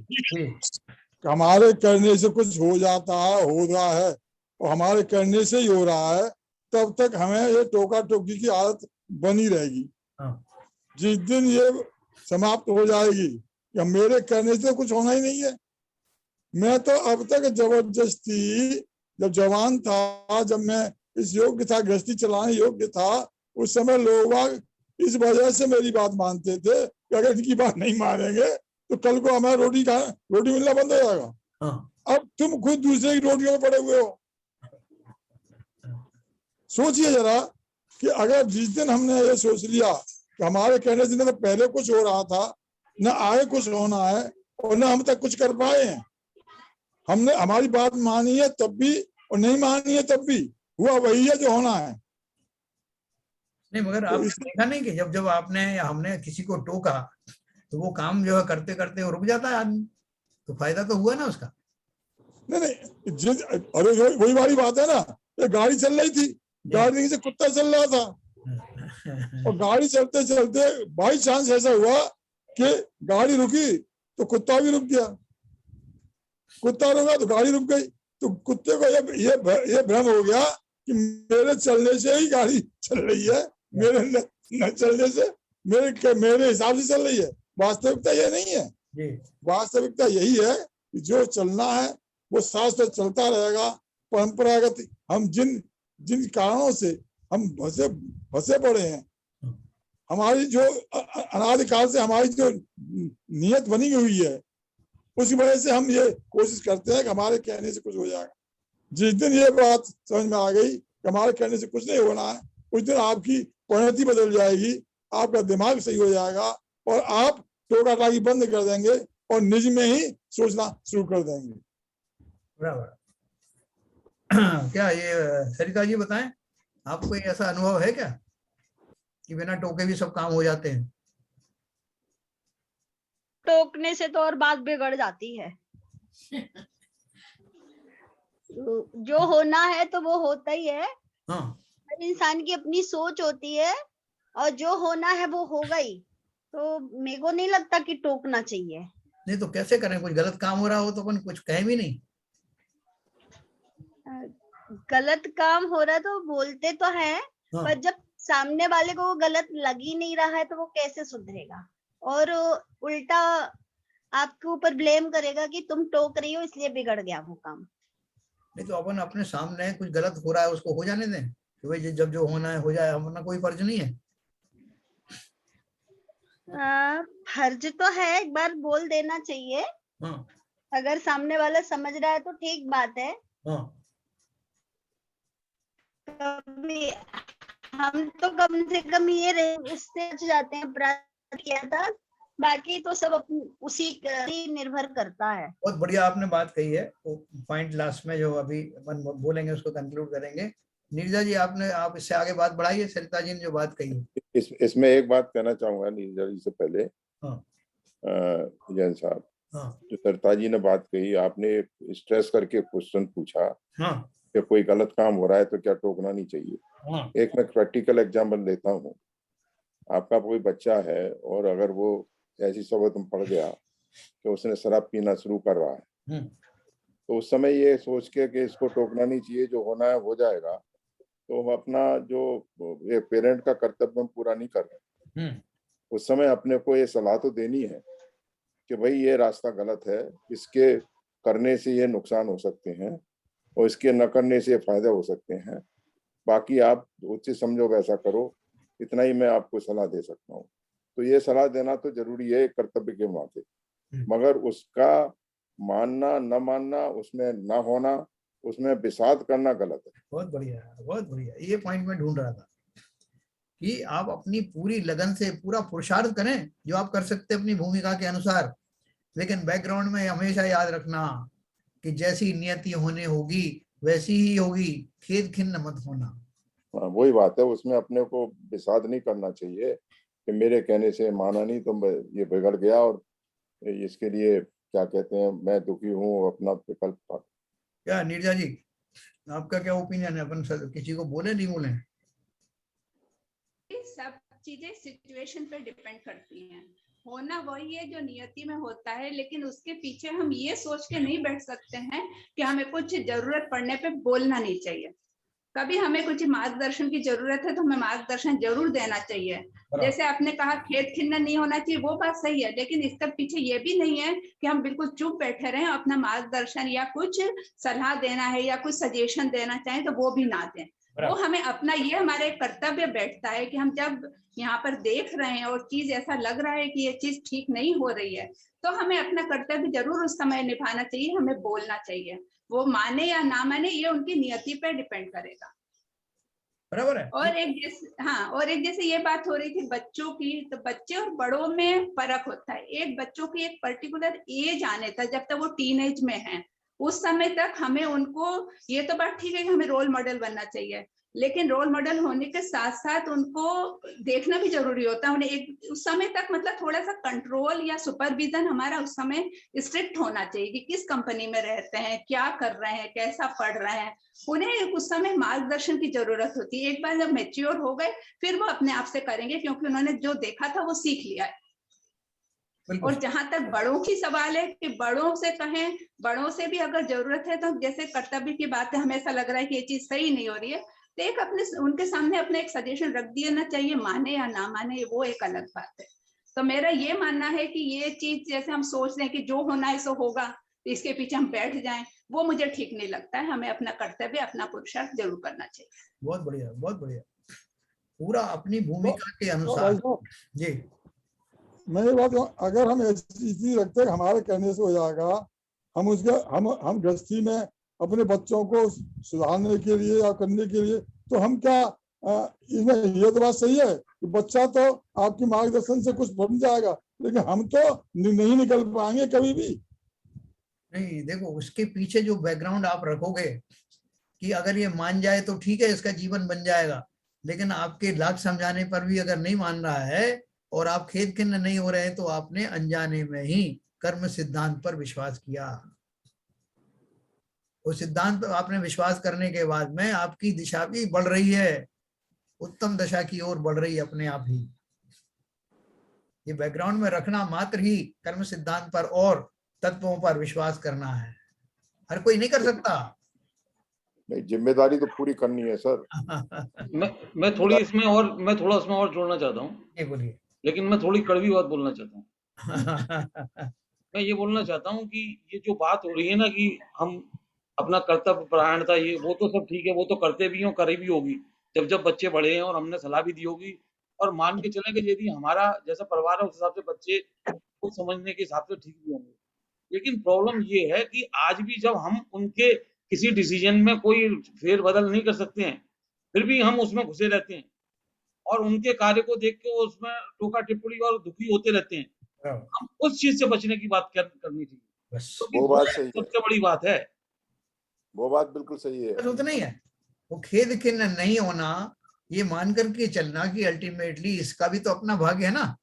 हमारे करने से कुछ हो जाता है, हो रहा है और हमारे करने से ही हो रहा है, तब तक हमें ये टोका टोकी की आदत बनी रहेगी। जिस दिन ये समाप्त हो जाएगी कि मेरे करने से कुछ होना ही नहीं है। मैं तो अब तक जबरदस्ती, जब जवान था, जब मैं इस योग्य था, गृहस्थी चलाने योग्य था, उस समय लोग इस वजह से मेरी बात मानते थे कि अगर इनकी बात नहीं मानेंगे तो कल को हमारा रोटी मिलना बंद हो जाएगा। हाँ, अब तुम खुद दूसरे की रोटियों में पड़े हुए हो। सोचिए जरा कि अगर जिस दिन हमने ये सोच लिया कि हमारे कहने से न तो पहले कुछ हो रहा था, न आगे कुछ होना है, और न हम तक कुछ कर पाए हैं। हमने हमारी बात मानी है तब भी और नहीं मानी है तब भी, हुआ वही है जो होना है। नहीं मगर तो आपने इस देखा नहीं कि जब जब आपने या हमने किसी को टोका तो वो काम जो है करते करते वो रुक जाता है आदमी, तो फायदा तो हुआ ना उसका। नहीं, अरे वही वाली बात है ना, ये गाड़ी चल रही थी, गाड़ी से कुत्ता चल रहा था, और गाड़ी चलते चलते बाई चांस ऐसा हुआ कि गाड़ी रुकी तो कुत्ता भी रुक गया, कुत्ता रुका तो गाड़ी रुक गई। तो कुत्ते को ये भ्रम हो गया कि मेरे चलने से ही गाड़ी चल रही है, मेरे न चलने से मेरे हिसाब से चल रही है। वास्तविकता ये नहीं है। वास्तविकता यही है कि जो चलना है वो शास्त्र चलता रहेगा। परंपरागत हम जिन कारणों से हम फंसे पड़े हैं, हमारी जो अनादिकाल से हमारी जो नियत बनी हुई है, उसी वजह से हम ये कोशिश करते हैं कि हमारे कहने से कुछ हो जाएगा। जिस दिन ये बात समझ में आ गई कि हमारे कहने से कुछ नहीं होना है, उस दिन आपकी परिणति बदल जाएगी, आपका दिमाग सही हो जाएगा और आप टोका टाकी बंद कर देंगे और निज में ही सोचना शुरू कर देंगे। बराबर। क्या ये सरिता जी बताएं, आपको ऐसा अनुभव है क्या कि बिना टोके भी सब काम हो जाते हैं? टोकने से तो और बात बिगड़ जाती है। जो होना है तो वो होता ही है। हाँ, हर इंसान की अपनी सोच होती है और जो होना है वो होगा ही। तो मेरे को नहीं लगता कि टोकना चाहिए। नहीं तो कैसे करें? कुछ गलत काम हो रहा हो तो अपन कुछ कहें भी नहीं। गलत काम हो रहा है तो बोलते तो है, हाँ, पर जब सामने वाले को वो गलत लग ही नहीं रहा है तो वो कैसे सुधरेगा, और उल्टा आपके ऊपर ब्लेम करेगा कि तुम टोक रही हो इसलिए बिगड़ गया वो काम। नहीं तो अपन अपने सामने कुछ गलत हो रहा है उसको हो जाने दें कि भाई जब जो होना है हो जाए, हमारा कोई फर्ज नहीं है। फर्ज तो है, एक बार बोल देना चाहिए। हाँ, अगर सामने वाला समझ रहा है तो ठीक बात है। हाँ, कभी हम तो कम से कम ये रहे उससे बच जाते हैं, अपराध किया था, बाकी तो सब उसी पर निर्भर करता है। बहुत बढ़िया आपने बात कही है। वो पॉइंट लास्ट में जो अभी अपन बोलेंगे उसको कंक्लूड करेंगे। नीरजा जी आप इससे आगे बात बढ़ाइए, सरिता जी ने जो बात कही है। इसमें एक बात कहना चाहूंगा नीरजा जी से पहले। हाँ, जैन साहब, हाँ, जो सरिता जी ने बात कही, आपने स्ट्रेस करके क्वेश्चन पूछा हाँ, कि कोई गलत काम हो रहा है तो क्या टोकना नहीं चाहिए। हाँ, एक मैं प्रैक्टिकल एग्जांपल देता हूँ। आपका कोई बच्चा है और अगर वो ऐसी सोबत में पड़ गया कि उसने शराब पीना शुरू कर रहा है, तो उस समय ये सोच के कि इसको टोकना नहीं चाहिए, जो होना है हो जाएगा, तो हम अपना जो एक पेरेंट का कर्तव्य हम पूरा नहीं कर रहे। उस समय अपने को ये सलाह तो देनी है कि भाई ये रास्ता गलत है, इसके करने से ये नुकसान हो सकते हैं और इसके न करने से फायदे हो सकते हैं। बाकी आप उचित समझो वैसा करो, इतना ही मैं आपको सलाह दे सकता हूँ। तो ये सलाह देना तो जरूरी है कर्तव्य के नाते, मगर उसका मानना न मानना, उसमें न होना, उसमें विषाद करना गलत है। बहुत बढ़िया, बहुत बढ़िया। ये पॉइंट में ढूंढ रहा था कि आप अपनी पूरी लगन से पूरा पुरुषार्थ करें जो आप कर सकते अपनी भूमिका के अनुसार, लेकिन बैकग्राउंड में हमेशा याद रखना कि जैसी नियति होने होगी वैसी ही होगी, खेद खिन्न मत होना। वही बात है, उसमें अपने को विषाद नहीं करना चाहिए कि मेरे कहने से माना नहीं तो ये बिगड़ गया और इसके लिए क्या कहते हैं मैं दुखी हूँ, अपना विकल्प। क्या नीरजा जी, आपका क्या ओपिनियन है? अपन किसी को बोले नहीं बोले? सब चीजें सिचुएशन पे डिपेंड करती हैं। होना वही है जो नियति में होता है, लेकिन उसके पीछे हम ये सोच के नहीं बैठ सकते हैं कि हमें कुछ जरूरत पड़ने पे बोलना नहीं चाहिए। कभी हमें कुछ मार्गदर्शन की जरूरत है तो हमें मार्गदर्शन जरूर देना चाहिए। जैसे आपने कहा खेत खिन्न नहीं होना चाहिए, वो बात सही है, लेकिन इसके पीछे ये भी नहीं है कि हम बिल्कुल चुप बैठे रहें, अपना मार्गदर्शन या कुछ सलाह देना है या कुछ सजेशन देना चाहें तो वो भी ना दें। वो हमें अपना, ये हमारे कर्तव्य बैठता है कि हम जब यहाँ पर देख रहे हैं और चीज ऐसा लग रहा है कि ये चीज ठीक नहीं हो रही है, तो हमें अपना कर्तव्य जरूर उस समय निभाना चाहिए, हमें बोलना चाहिए। वो माने या ना माने ये उनकी नियति पर डिपेंड करेगा। बराबर है। और एक जैसे ये बात हो रही थी बच्चों की, तो बच्चे और बड़ों में फर्क होता है। एक बच्चों की एक पर्टिकुलर एज आने तक, जब तक वो टीनेज में है, उस समय तक हमें उनको, ये तो बात ठीक है कि हमें रोल मॉडल बनना चाहिए, लेकिन रोल मॉडल होने के साथ साथ उनको देखना भी जरूरी होता है। उन्हें एक उस समय तक मतलब थोड़ा सा कंट्रोल या सुपरविजन हमारा उस समय स्ट्रिक्ट होना चाहिए कि किस कंपनी में रहते हैं, क्या कर रहे हैं, कैसा पढ़ रहे हैं। उन्हें उस समय मार्गदर्शन की जरूरत होती है। एक बार जब मैच्योर हो गए फिर वो अपने आप से करेंगे, क्योंकि उन्होंने जो देखा था वो सीख लिया है। और जहां तक बड़ों की सवाल है कि बड़ों से कहें, बड़ों से भी अगर जरूरत है तो जैसे कर्तव्य की बात है, हमें ऐसा लग रहा है कि ये चीज सही नहीं हो रही है, तो एक अपने उनके सामने अपना एक सजेशन रख देना चाहिए, माने या ना माने वो एक अलग बात है। तो मेरा ये मानना है कि ये चीज जैसे हम सोच रहे हैं कि जो होना है सो होगा, तो इसके पीछे हम बैठ जाएं, वो मुझे ठीक नहीं लगता है। हमें अपना कर्तव्य, अपना पुरुषार्थ जरूर करना चाहिए। बहुत बढ़िया, बहुत बढ़िया, पूरा अपनी भूमिका के अनुसार। जी, मैं ये बात, अगर हम ऐसी चीज रखते हैं हमारे कहने से हो जाएगा, हम उसके हम गृहस्थी में अपने बच्चों को सुधारने के लिए या करने के लिए, तो हम क्या इसमें, ये तो बात सही है कि बच्चा तो आपके मार्गदर्शन से कुछ बन जाएगा, लेकिन हम तो नहीं निकल पाएंगे कभी भी। नहीं देखो, उसके पीछे जो बैकग्राउंड आप रखोगे कि अगर ये मान जाए तो ठीक है, इसका जीवन बन जाएगा, लेकिन आपके लाख समझाने पर भी अगर नहीं मान रहा है और आप खेद खिन्न नहीं हो रहे हैं, तो आपने अनजाने में ही कर्म सिद्धांत पर विश्वास किया। उस सिद्धांत पर आपने विश्वास करने के बाद में आपकी दिशा भी बढ़ रही है, उत्तम दशा की ओर बढ़ रही है अपने आप ही। ये बैकग्राउंड में रखना मात्र ही कर्म सिद्धांत पर और तत्वों पर विश्वास करना है। हर कोई नहीं कर सकता। नहीं, जिम्मेदारी तो पूरी करनी है सर। मैं थोड़ा इसमें और जोड़ना चाहता हूँ। ये बोलिए। लेकिन मैं थोड़ी कड़वी बात बोलना चाहता हूँ। मैं ये बोलना चाहता हूँ कि ये जो बात हो रही है ना कि हम अपना कर्तव्य परायणता, ये वो तो सब ठीक है, वो तो करते भी हो, करी भी होगी जब बच्चे बड़े हैं और हमने सलाह भी दी होगी, और मान के चले कि यदि हमारा जैसा परिवार है उस हिसाब से बच्चे कुछ समझने के हिसाब से ठीक भी होंगे। लेकिन प्रॉब्लम ये है कि आज भी जब हम उनके किसी डिसीजन में कोई फेरबदल नहीं कर सकते हैं, फिर भी हम उसमें घुसे रहते हैं और उनके कार्य को देख के उसमें टोका टिप्पणी और दुखी होते रहते हैं। हम उस चीज से बचने की बात करनी चाहिए। वो बात सही है, सबसे बड़ी बात है, वो बात बिल्कुल सही है। उतना ही है, वो खेद खिन्न नहीं होना, ये मान करके चलना कि अल्टीमेटली इसका भी तो अपना भाग्य है ना।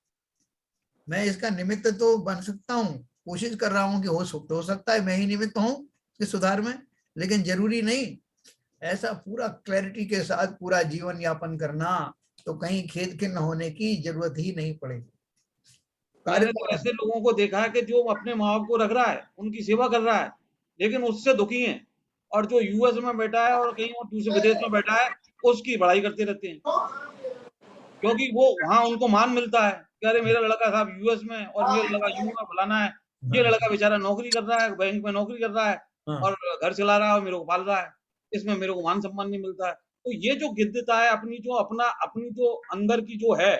मैं इसका निमित्त तो बन सकता हूँ, कोशिश कर रहा हूँ कि हो सकता है मैं ही निमित्त हूँ इस सुधार में, लेकिन जरूरी नहीं। ऐसा पूरा क्लैरिटी के साथ पूरा जीवन यापन करना, तो कहीं खेद खिन्न होने की जरूरत ही नहीं पड़ेगी। मैंने तो ऐसे लोगों को देखा है कि जो अपने माँ बाप को रख रहा है, उनकी सेवा कर रहा है, लेकिन उससे दुखी है, और जो यूएस में बैठा है और कहीं और दूसरे विदेश में बैठा है उसकी बड़ाई करते रहते हैं, क्योंकि वो वहां उनको मान मिलता है कि अरे मेरा लड़का साहब यूएस में और मेरा लड़का यूं में फलाना है, ये लड़का बेचारा नौकरी कर रहा है, बैंक में नौकरी कर रहा है और घर चला रहा है और मेरे को पाल रहा है, इसमें मेरे को मान सम्मान नहीं मिलता है। तो ये जो गिद्धता है अपनी जो अंदर की जो है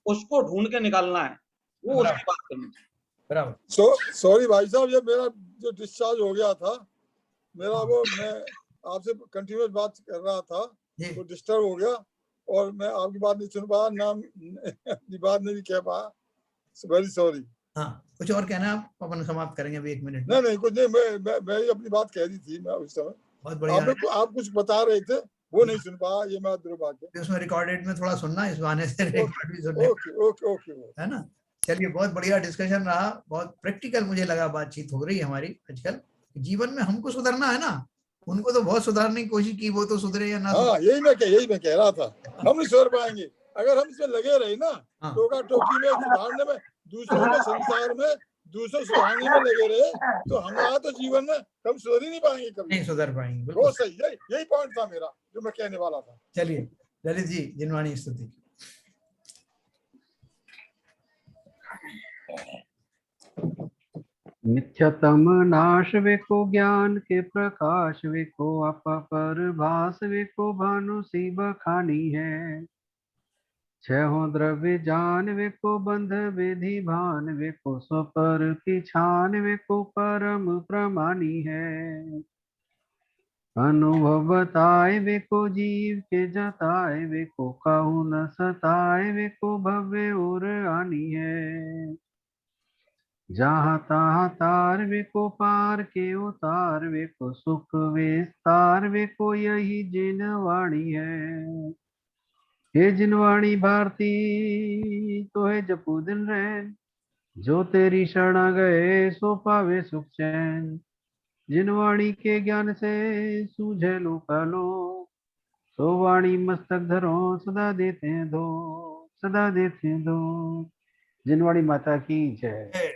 उसको ढूंढ के निकालना है, वो उसकी बात करनी चाहिए। सॉरी भाई साहब, ये मेरा जो डिस्चार्ज हो गया था, मेरा वो मैं आपसे कंटिन्यूअस बात कर रहा था तो डिस्टर्ब हो गया और मैं आपकी बात नहीं सुन पाया, ना अपनी बात नहीं कह पाया, वेरी सॉरी। हाँ, कुछ और कहना है आप? अपन समाप्त करेंगे अभी 1 मिनट। नहीं कुछ नहीं, मैं ही अपनी बात कह दी थी मैं उस समय। बहुत बढ़िया। आप कुछ बता रहे थे वो नहीं सुन पाया, ये मैं दुर्भाग्य। उसमें रिकॉर्डेड में थोड़ा सुनना, इस बहाने से रिकॉर्ड भी सुनने। ओके है ना। चलिए, बहुत बढ़िया डिस्कशन रहा, बहुत प्रैक्टिकल मुझे लगा बातचीत हो रही है हमारी आजकल। जीवन में हमको सुधरना है ना, उनको तो बहुत सुधारने की कोशिश की, वो तो सुधरे या ना। हाँ, यही मैं कह रहा था, हम नहीं सुधर पाएंगे अगर हम इसमें लगे रहे ना, टोका टोकी में, सुधारने में, दूसरों के संसार में दूसरों सुधारने में लगे रहे तो हमारा तो जीवन में कभी सुधर ही नहीं पाएंगे, कभी नहीं सुधर पाएंगे। बिल्कुल बहुत सही, यही पॉइंट था मेरा जो मैं कहने वाला था। चलिए ललित जी, जिनवाणी स्तुति। मिथ्यतम नाश वेको ज्ञान के प्रकाश वेको अपर भास वेको भानु सी बखानी है। छहो द्रव्य जान वेको बंध विधि भान वेको स्वपर की छान वेको परम प्रमानी है। अनुभव बताए वेको जीव के जताए वेको कहू न सताए वेको भव्य और आनी है। जहाँ तहाँ तार वेको पार के उतार वेको सुख विस्तार वेको यही जिनवाणी है। हे जिनवाणी भारती तो है जपू दिन रैन, जो तेरी शरण गए सो पावे सुख चैन। जिनवाणी के ज्ञान से सूझे लो पालो, सो वाणी मस्तक धरो सदा देते दो, सदा देते दो। जिनवाणी माता की जय।